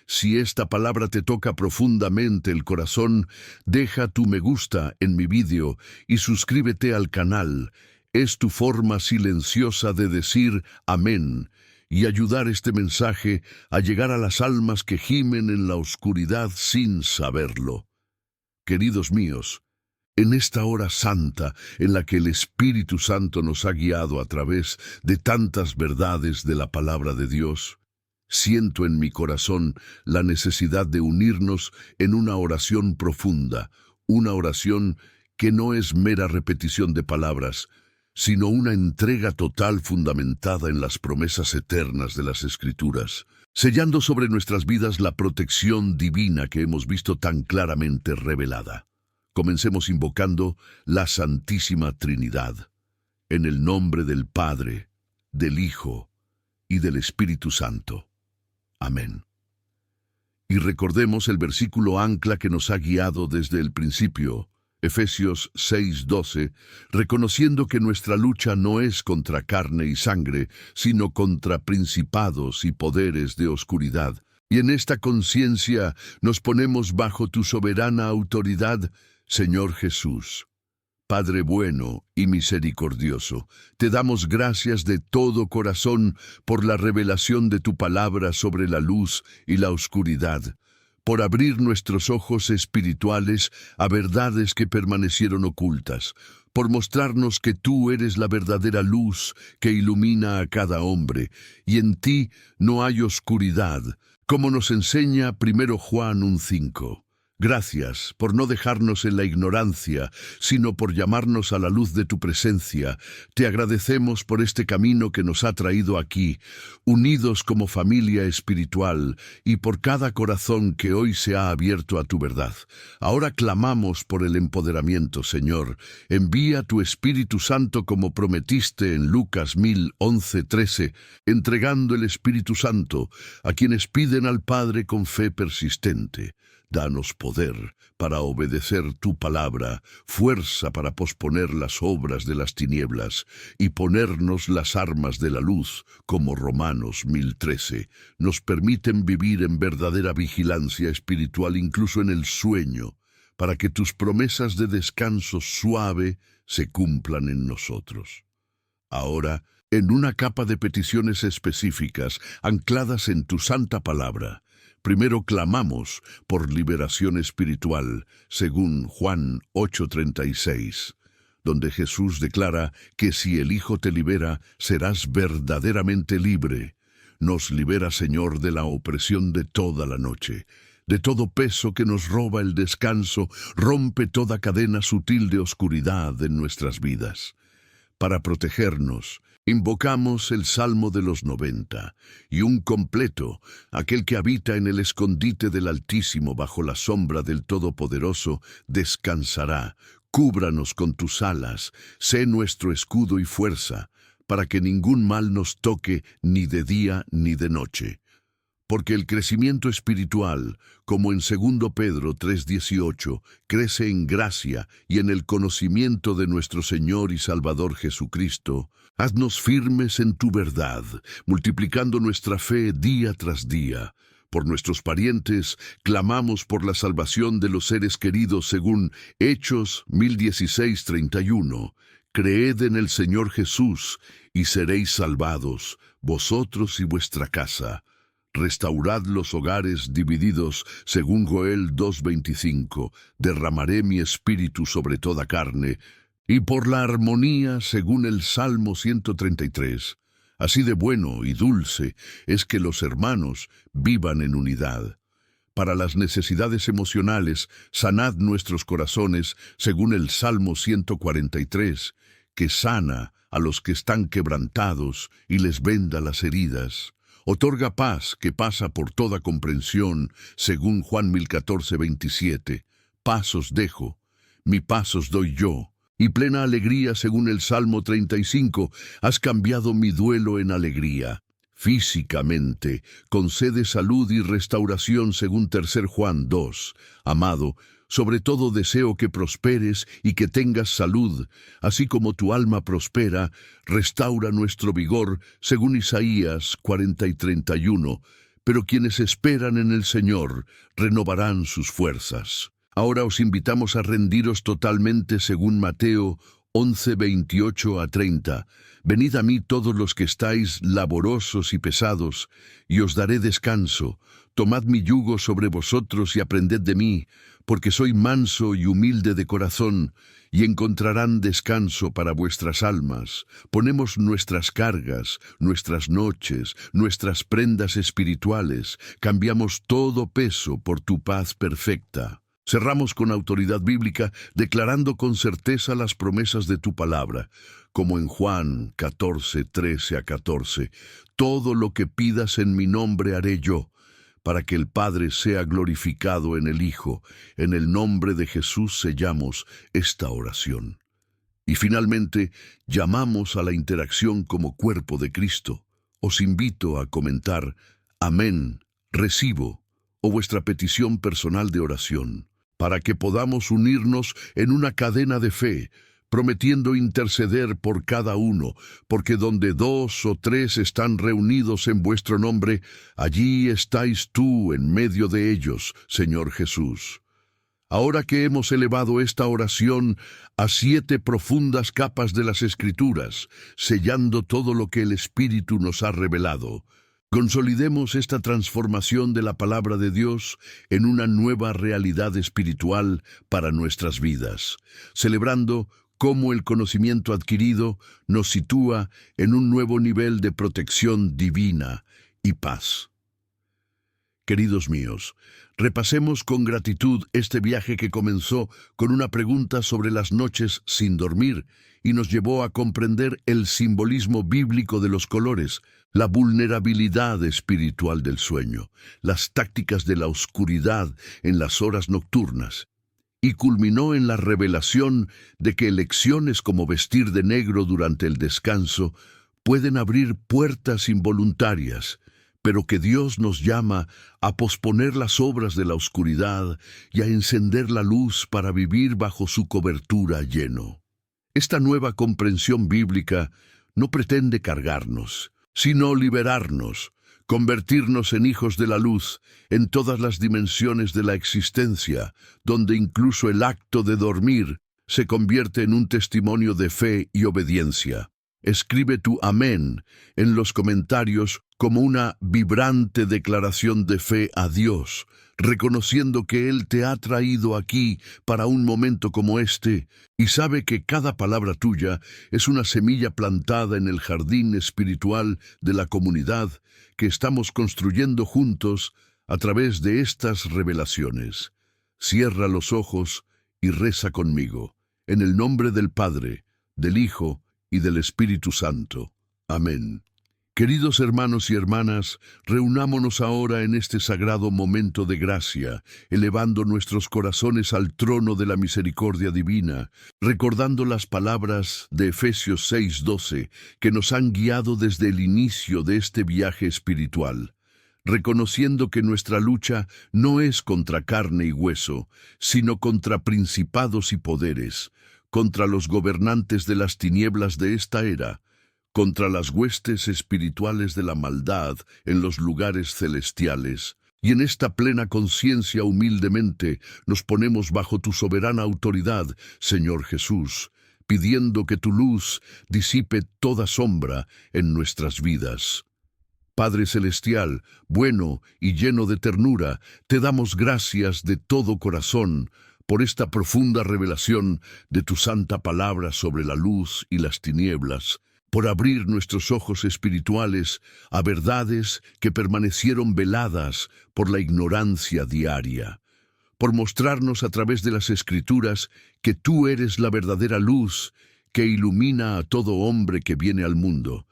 Si esta palabra te toca profundamente el corazón, deja tu me gusta en mi vídeo y suscríbete al canal. Es tu forma silenciosa de decir amén y ayudar este mensaje a llegar a las almas que gimen en la oscuridad sin saberlo. Queridos míos, en esta hora santa en la que el Espíritu Santo nos ha guiado a través de tantas verdades de la palabra de Dios, siento en mi corazón la necesidad de unirnos en una oración profunda, una oración que no es mera repetición de palabras, sino una entrega total fundamentada en las promesas eternas de las Escrituras, sellando sobre nuestras vidas la protección divina que hemos visto tan claramente revelada. Comencemos invocando la Santísima Trinidad, en el nombre del Padre, del Hijo y del Espíritu Santo. Amén. Y recordemos el versículo ancla que nos ha guiado desde el principio, Efesios 6:12, reconociendo que nuestra lucha no es contra carne y sangre, sino contra principados y poderes de oscuridad. Y en esta conciencia nos ponemos bajo tu soberana autoridad, Señor Jesús. Padre bueno y misericordioso, te damos gracias de todo corazón por la revelación de tu palabra sobre la luz y la oscuridad, por abrir nuestros ojos espirituales a verdades que permanecieron ocultas, por mostrarnos que tú eres la verdadera luz que ilumina a cada hombre, y en ti no hay oscuridad, como nos enseña 1 Juan 1:5. Gracias por no dejarnos en la ignorancia, sino por llamarnos a la luz de tu presencia. Te agradecemos por este camino que nos ha traído aquí, unidos como familia espiritual, y por cada corazón que hoy se ha abierto a tu verdad. Ahora clamamos por el empoderamiento, Señor. Envía tu Espíritu Santo como prometiste en Lucas 11:13, entregando el Espíritu Santo a quienes piden al Padre con fe persistente. Danos poder para obedecer tu palabra, fuerza para posponer las obras de las tinieblas y ponernos las armas de la luz, como Romanos 10:13. Nos permiten vivir en verdadera vigilancia espiritual incluso en el sueño, para que tus promesas de descanso suave se cumplan en nosotros. Ahora, en una capa de peticiones específicas ancladas en tu santa palabra, primero clamamos por liberación espiritual, según Juan 8:36, donde Jesús declara que si el Hijo te libera, serás verdaderamente libre. Nos libera, Señor, de la opresión de toda la noche, de todo peso que nos roba el descanso, rompe toda cadena sutil de oscuridad en nuestras vidas. Para protegernos, invocamos el Salmo de los 90, y un completo, aquel que habita en el escondite del Altísimo bajo la sombra del Todopoderoso, descansará. Cúbranos con tus alas, sé nuestro escudo y fuerza, para que ningún mal nos toque ni de día ni de noche. Porque el crecimiento espiritual, como en 2 Pedro 3:18, crece en gracia y en el conocimiento de nuestro Señor y Salvador Jesucristo. Haznos firmes en tu verdad, multiplicando nuestra fe día tras día. Por nuestros parientes, clamamos por la salvación de los seres queridos según Hechos 1016:31. Creed en el Señor Jesús y seréis salvados, vosotros y vuestra casa. Restaurad los hogares divididos, según Joel 2:25, derramaré mi espíritu sobre toda carne, y por la armonía, según el Salmo 133. Así de bueno y dulce es que los hermanos vivan en unidad. Para las necesidades emocionales, sanad nuestros corazones, según el Salmo 143, que sana a los que están quebrantados y les venda las heridas. Otorga paz que pasa por toda comprensión, según Juan 1014:27. Paz os dejo, mi paz os doy yo. Y plena alegría, según el Salmo 35, has cambiado mi duelo en alegría. Físicamente, concede salud y restauración, según 3 Juan 2. Amado, sobre todo deseo que prosperes y que tengas salud, así como tu alma prospera, restaura nuestro vigor, según Isaías 40:31. Pero quienes esperan en el Señor renovarán sus fuerzas. Ahora os invitamos a rendiros totalmente, según Mateo 11:28-30. Venid a mí todos los que estáis laborosos y pesados, y os daré descanso. Tomad mi yugo sobre vosotros y aprended de mí, porque soy manso y humilde de corazón, y encontrarán descanso para vuestras almas. Ponemos nuestras cargas, nuestras noches, nuestras prendas espirituales, cambiamos todo peso por tu paz perfecta. Cerramos con autoridad bíblica, declarando con certeza las promesas de tu palabra. como en Juan 14, 13 a 14. Todo lo que pidas en mi nombre haré yo, para que el Padre sea glorificado en el Hijo. En el nombre de Jesús sellamos esta oración. Y finalmente, llamamos a la interacción como cuerpo de Cristo. Os invito a comentar amén, recibo, o vuestra petición personal de oración, para que podamos unirnos en una cadena de fe, prometiendo interceder por cada uno, porque donde 2 o 3 están reunidos en vuestro nombre, allí estáis tú en medio de ellos, Señor Jesús. Ahora que hemos elevado esta oración a 7 profundas capas de las Escrituras, sellando todo lo que el Espíritu nos ha revelado, consolidemos esta transformación de la palabra de Dios en una nueva realidad espiritual para nuestras vidas, celebrando cómo el conocimiento adquirido nos sitúa en un nuevo nivel de protección divina y paz. Queridos míos, repasemos con gratitud este viaje que comenzó con una pregunta sobre las noches sin dormir y nos llevó a comprender el simbolismo bíblico de los colores, la vulnerabilidad espiritual del sueño, las tácticas de la oscuridad en las horas nocturnas, y culminó en la revelación de que elecciones como vestir de negro durante el descanso pueden abrir puertas involuntarias, pero que Dios nos llama a posponer las obras de la oscuridad y a encender la luz para vivir bajo su cobertura lleno. Esta nueva comprensión bíblica no pretende cargarnos, sino liberarnos, convertirnos en hijos de la luz en todas las dimensiones de la existencia, donde incluso el acto de dormir se convierte en un testimonio de fe y obediencia. Escribe tu amén en los comentarios como una vibrante declaración de fe a Dios, reconociendo que Él te ha traído aquí para un momento como este y sabe que cada palabra tuya es una semilla plantada en el jardín espiritual de la comunidad que estamos construyendo juntos a través de estas revelaciones. Cierra los ojos y reza conmigo, en el nombre del Padre, del Hijo y del Espíritu Santo. Amén. Queridos hermanos y hermanas, reunámonos ahora en este sagrado momento de gracia, elevando nuestros corazones al trono de la misericordia divina, recordando las palabras de Efesios 6:12 que nos han guiado desde el inicio de este viaje espiritual, reconociendo que nuestra lucha no es contra carne y hueso, sino contra principados y poderes, contra los gobernantes de las tinieblas de esta era, contra las huestes espirituales de la maldad en los lugares celestiales. Y en esta plena conciencia humildemente nos ponemos bajo tu soberana autoridad, Señor Jesús, pidiendo que tu luz disipe toda sombra en nuestras vidas. Padre Celestial, bueno y lleno de ternura, te damos gracias de todo corazón por esta profunda revelación de tu santa palabra sobre la luz y las tinieblas, por abrir nuestros ojos espirituales a verdades que permanecieron veladas por la ignorancia diaria, por mostrarnos a través de las Escrituras que tú eres la verdadera luz que ilumina a todo hombre que viene al mundo,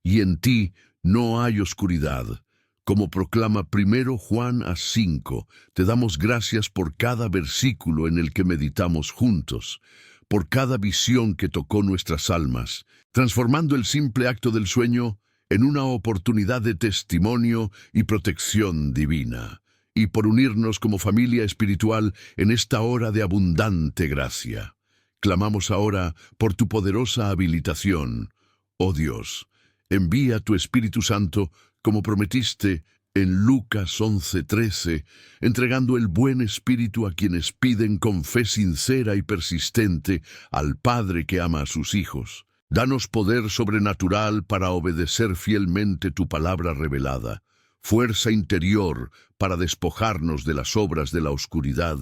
y en ti no hay oscuridad. Como proclama primero Juan 5, te damos gracias por cada versículo en el que meditamos juntos, por cada visión que tocó nuestras almas, transformando el simple acto del sueño en una oportunidad de testimonio y protección divina, y por unirnos como familia espiritual en esta hora de abundante gracia. Clamamos ahora por tu poderosa habilitación. Oh Dios, envía tu Espíritu Santo como prometiste en Lucas 11:13, entregando el buen espíritu a quienes piden con fe sincera y persistente al Padre que ama a sus hijos. Danos poder sobrenatural para obedecer fielmente tu palabra revelada, fuerza interior para despojarnos de las obras de la oscuridad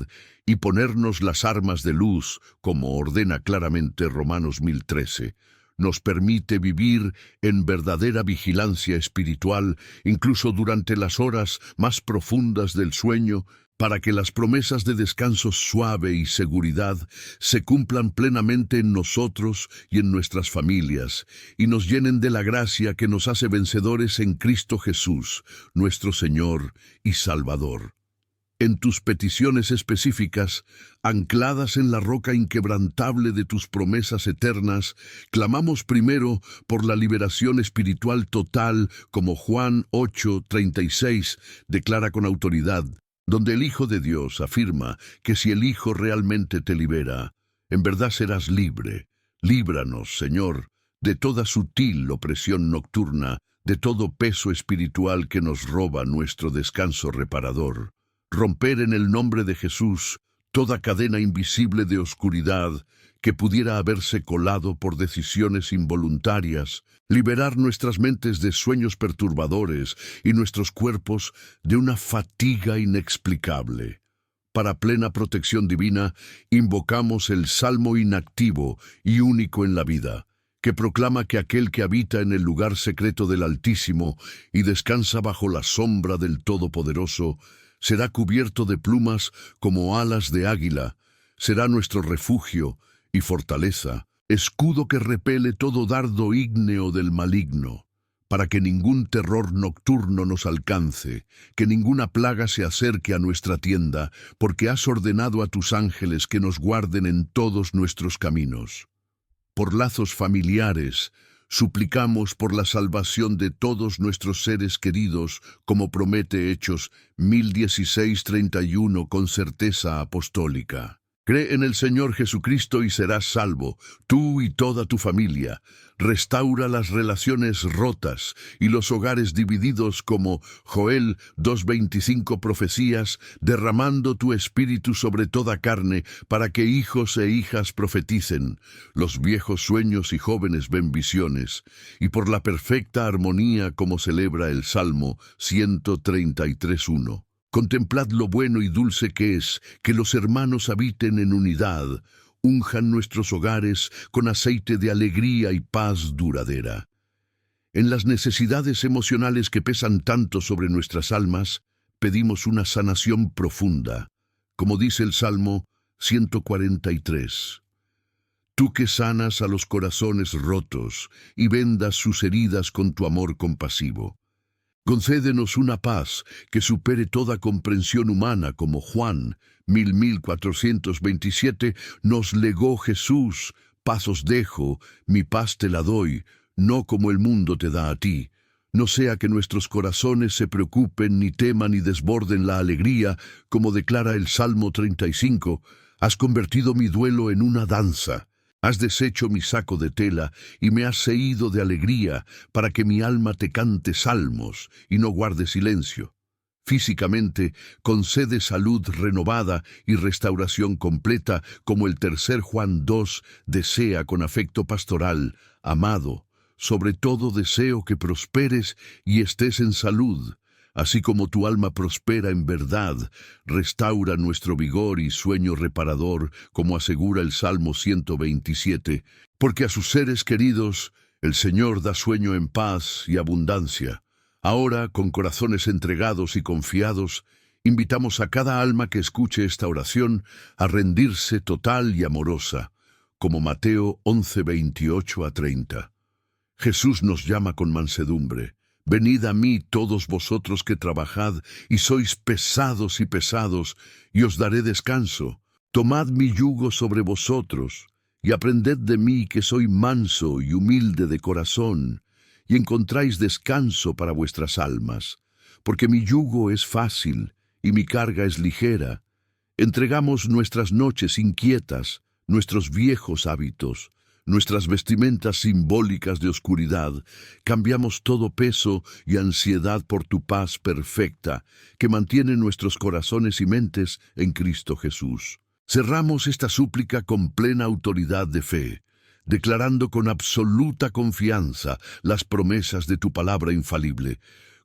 y ponernos las armas de luz, como ordena claramente Romanos 10:13. Nos permite vivir en verdadera vigilancia espiritual, incluso durante las horas más profundas del sueño, para que las promesas de descanso suave y seguridad se cumplan plenamente en nosotros y en nuestras familias, y nos llenen de la gracia que nos hace vencedores en Cristo Jesús, nuestro Señor y Salvador. En tus peticiones específicas, ancladas en la roca inquebrantable de tus promesas eternas, clamamos primero por la liberación espiritual total, como Juan 8:36 declara con autoridad, donde el Hijo de Dios afirma que si el Hijo realmente te libera, en verdad serás libre. Líbranos, Señor, de toda sutil opresión nocturna, de todo peso espiritual que nos roba nuestro descanso reparador. Romper en el nombre de Jesús toda cadena invisible de oscuridad que pudiera haberse colado por decisiones involuntarias, liberar nuestras mentes de sueños perturbadores y nuestros cuerpos de una fatiga inexplicable. Para plena protección divina, invocamos el Salmo inactivo y único en la vida, que proclama que aquel que habita en el lugar secreto del Altísimo y descansa bajo la sombra del Todopoderoso, será cubierto de plumas como alas de águila, será nuestro refugio y fortaleza, escudo que repele todo dardo ígneo del maligno, para que ningún terror nocturno nos alcance, que ninguna plaga se acerque a nuestra tienda, porque has ordenado a tus ángeles que nos guarden en todos nuestros caminos. Por lazos familiares, suplicamos por la salvación de todos nuestros seres queridos, como promete Hechos 1016:31 con certeza apostólica. Cree en el Señor Jesucristo y serás salvo, tú y toda tu familia. Restaura las relaciones rotas y los hogares divididos como Joel 2:25 profecías, derramando tu espíritu sobre toda carne para que hijos e hijas profeticen. Los viejos sueños y jóvenes ven visiones, y por la perfecta armonía como celebra el Salmo 133:1. Contemplad lo bueno y dulce que es que los hermanos habiten en unidad, unjan nuestros hogares con aceite de alegría y paz duradera. En las necesidades emocionales que pesan tanto sobre nuestras almas, pedimos una sanación profunda, como dice el Salmo 143. Tú que sanas a los corazones rotos y vendas sus heridas con tu amor compasivo. Concédenos una paz que supere toda comprensión humana, como Juan 1427 nos legó Jesús: paz os dejo, mi paz te la doy, no como el mundo te da a ti. No sea que nuestros corazones se preocupen, ni teman, ni desborden la alegría, como declara el Salmo 35. Has convertido mi duelo en una danza. Has deshecho mi saco de tela y me has ceído de alegría, para que mi alma te cante salmos y no guarde silencio. Físicamente, concede salud renovada y restauración completa, como el tercer Juan 2 desea con afecto pastoral. Amado, sobre todo deseo que prosperes y estés en salud, así como tu alma prospera en verdad. Restaura nuestro vigor y sueño reparador, como asegura el Salmo 127, porque a sus seres queridos el Señor da sueño en paz y abundancia. Ahora, con corazones entregados y confiados, invitamos a cada alma que escuche esta oración a rendirse total y amorosa, como Mateo 11:28-30. Jesús nos llama con mansedumbre. Venid a mí todos vosotros que trabajad y sois pesados, y os daré descanso. Tomad mi yugo sobre vosotros, y aprended de mí, que soy manso y humilde de corazón, y encontráis descanso para vuestras almas, porque mi yugo es fácil y mi carga es ligera. Entregamos nuestras noches inquietas, nuestros viejos hábitos, nuestras vestimentas simbólicas de oscuridad, cambiamos todo peso y ansiedad por tu paz perfecta, que mantiene nuestros corazones y mentes en Cristo Jesús. Cerramos esta súplica con plena autoridad de fe, declarando con absoluta confianza las promesas de tu palabra infalible,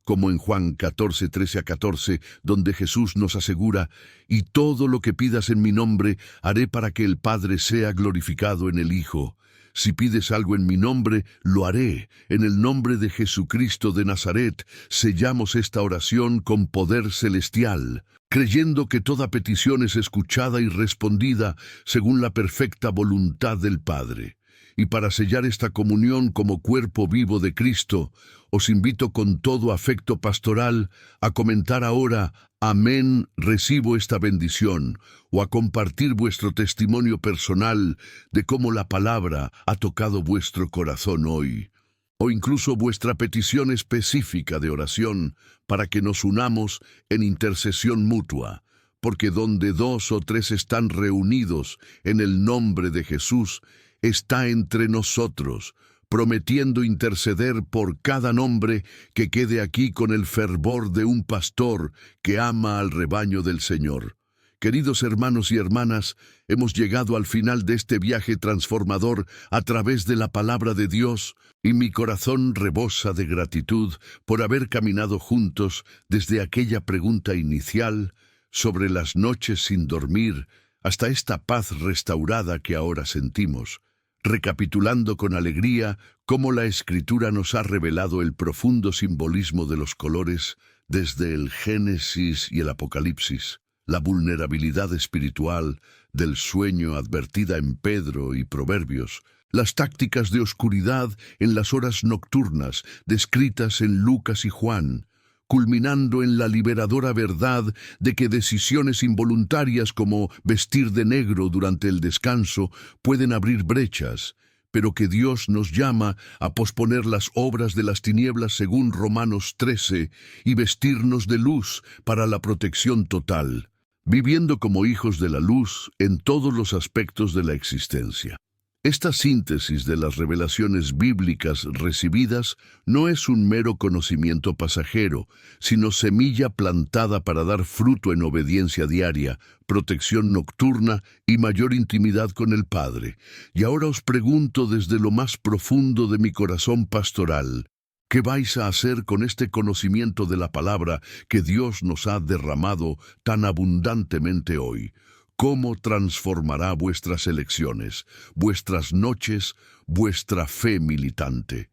como en Juan 14:13-14, donde Jesús nos asegura: y todo lo que pidas en mi nombre haré para que el Padre sea glorificado en el Hijo. Si pides algo en mi nombre, lo haré. En el nombre de Jesucristo de Nazaret, sellamos esta oración con poder celestial, creyendo que toda petición es escuchada y respondida según la perfecta voluntad del Padre. Y para sellar esta comunión como cuerpo vivo de Cristo, os invito con todo afecto pastoral a comentar ahora «Amén, recibo esta bendición», o a compartir vuestro testimonio personal de cómo la palabra ha tocado vuestro corazón hoy, o incluso vuestra petición específica de oración para que nos unamos en intercesión mutua, porque donde 2 o 3 están reunidos en el nombre de Jesús, está entre nosotros, prometiendo interceder por cada nombre que quede aquí con el fervor de un pastor que ama al rebaño del Señor. Queridos hermanos y hermanas, hemos llegado al final de este viaje transformador a través de la palabra de Dios, y mi corazón rebosa de gratitud por haber caminado juntos desde aquella pregunta inicial sobre las noches sin dormir hasta esta paz restaurada que ahora sentimos, recapitulando con alegría cómo la Escritura nos ha revelado el profundo simbolismo de los colores desde el Génesis y el Apocalipsis, la vulnerabilidad espiritual del sueño advertida en Pedro y Proverbios, las tácticas de oscuridad en las horas nocturnas descritas en Lucas y Juan, culminando en la liberadora verdad de que decisiones involuntarias como vestir de negro durante el descanso pueden abrir brechas, pero que Dios nos llama a posponer las obras de las tinieblas según Romanos 13 y vestirnos de luz para la protección total, viviendo como hijos de la luz en todos los aspectos de la existencia. Esta síntesis de las revelaciones bíblicas recibidas no es un mero conocimiento pasajero, sino semilla plantada para dar fruto en obediencia diaria, protección nocturna y mayor intimidad con el Padre. Y ahora os pregunto desde lo más profundo de mi corazón pastoral, ¿qué vais a hacer con este conocimiento de la palabra que Dios nos ha derramado tan abundantemente hoy? ¿Cómo transformará vuestras elecciones, vuestras noches, vuestra fe militante?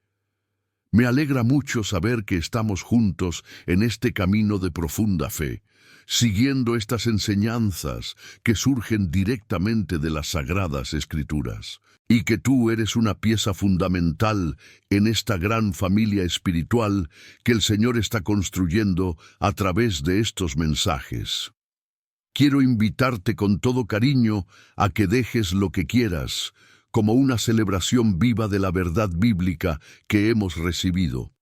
Me alegra mucho saber que estamos juntos en este camino de profunda fe, siguiendo estas enseñanzas que surgen directamente de las Sagradas Escrituras, y que tú eres una pieza fundamental en esta gran familia espiritual que el Señor está construyendo a través de estos mensajes. Quiero invitarte con todo cariño a que dejes lo que quieras, como una celebración viva de la verdad bíblica que hemos recibido,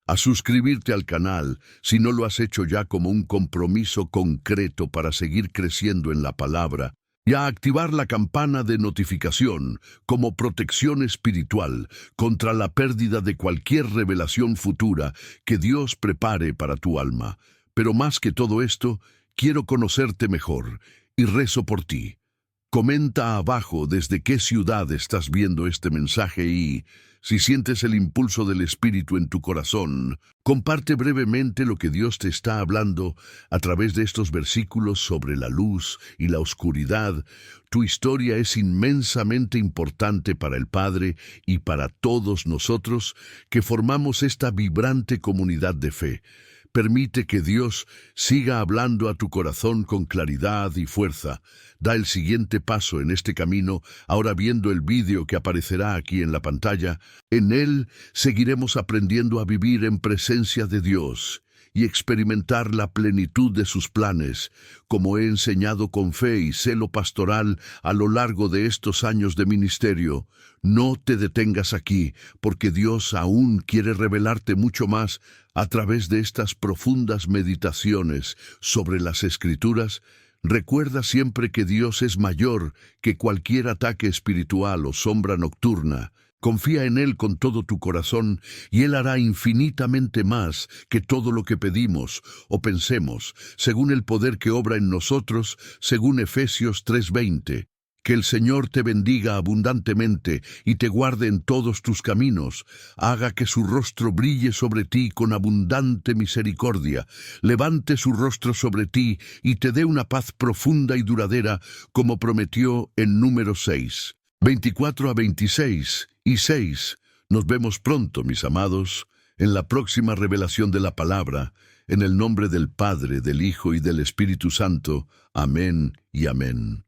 a suscribirte al canal si no lo has hecho ya como un compromiso concreto para seguir creciendo en la palabra, y a activar la campana de notificación como protección espiritual contra la pérdida de cualquier revelación futura que Dios prepare para tu alma. Pero más que todo esto, quiero conocerte mejor y rezo por ti. Comenta abajo desde qué ciudad estás viendo este mensaje y, si sientes el impulso del Espíritu en tu corazón, comparte brevemente lo que Dios te está hablando a través de estos versículos sobre la luz y la oscuridad. Tu historia es inmensamente importante para el Padre y para todos nosotros que formamos esta vibrante comunidad de fe. Permite que Dios siga hablando a tu corazón con claridad y fuerza. Da el siguiente paso en este camino, ahora viendo el vídeo que aparecerá aquí en la pantalla. En él seguiremos aprendiendo a vivir en presencia de Dios y experimentar la plenitud de sus planes, como he enseñado con fe y celo pastoral a lo largo de estos años de ministerio. No te detengas aquí, porque Dios aún quiere revelarte mucho más a través de estas profundas meditaciones sobre las Escrituras. Recuerda siempre que Dios es mayor que cualquier ataque espiritual o sombra nocturna. Confía en Él con todo tu corazón y Él hará infinitamente más que todo lo que pedimos o pensemos, según el poder que obra en nosotros, según Efesios 3:20. Que el Señor te bendiga abundantemente y te guarde en todos tus caminos, haga que su rostro brille sobre ti con abundante misericordia, levante su rostro sobre ti y te dé una paz profunda y duradera, como prometió en Números 6, 24 a 26, Y 6. Nos vemos pronto, mis amados, en la próxima revelación de la palabra, en el nombre del Padre, del Hijo y del Espíritu Santo. Amén y amén.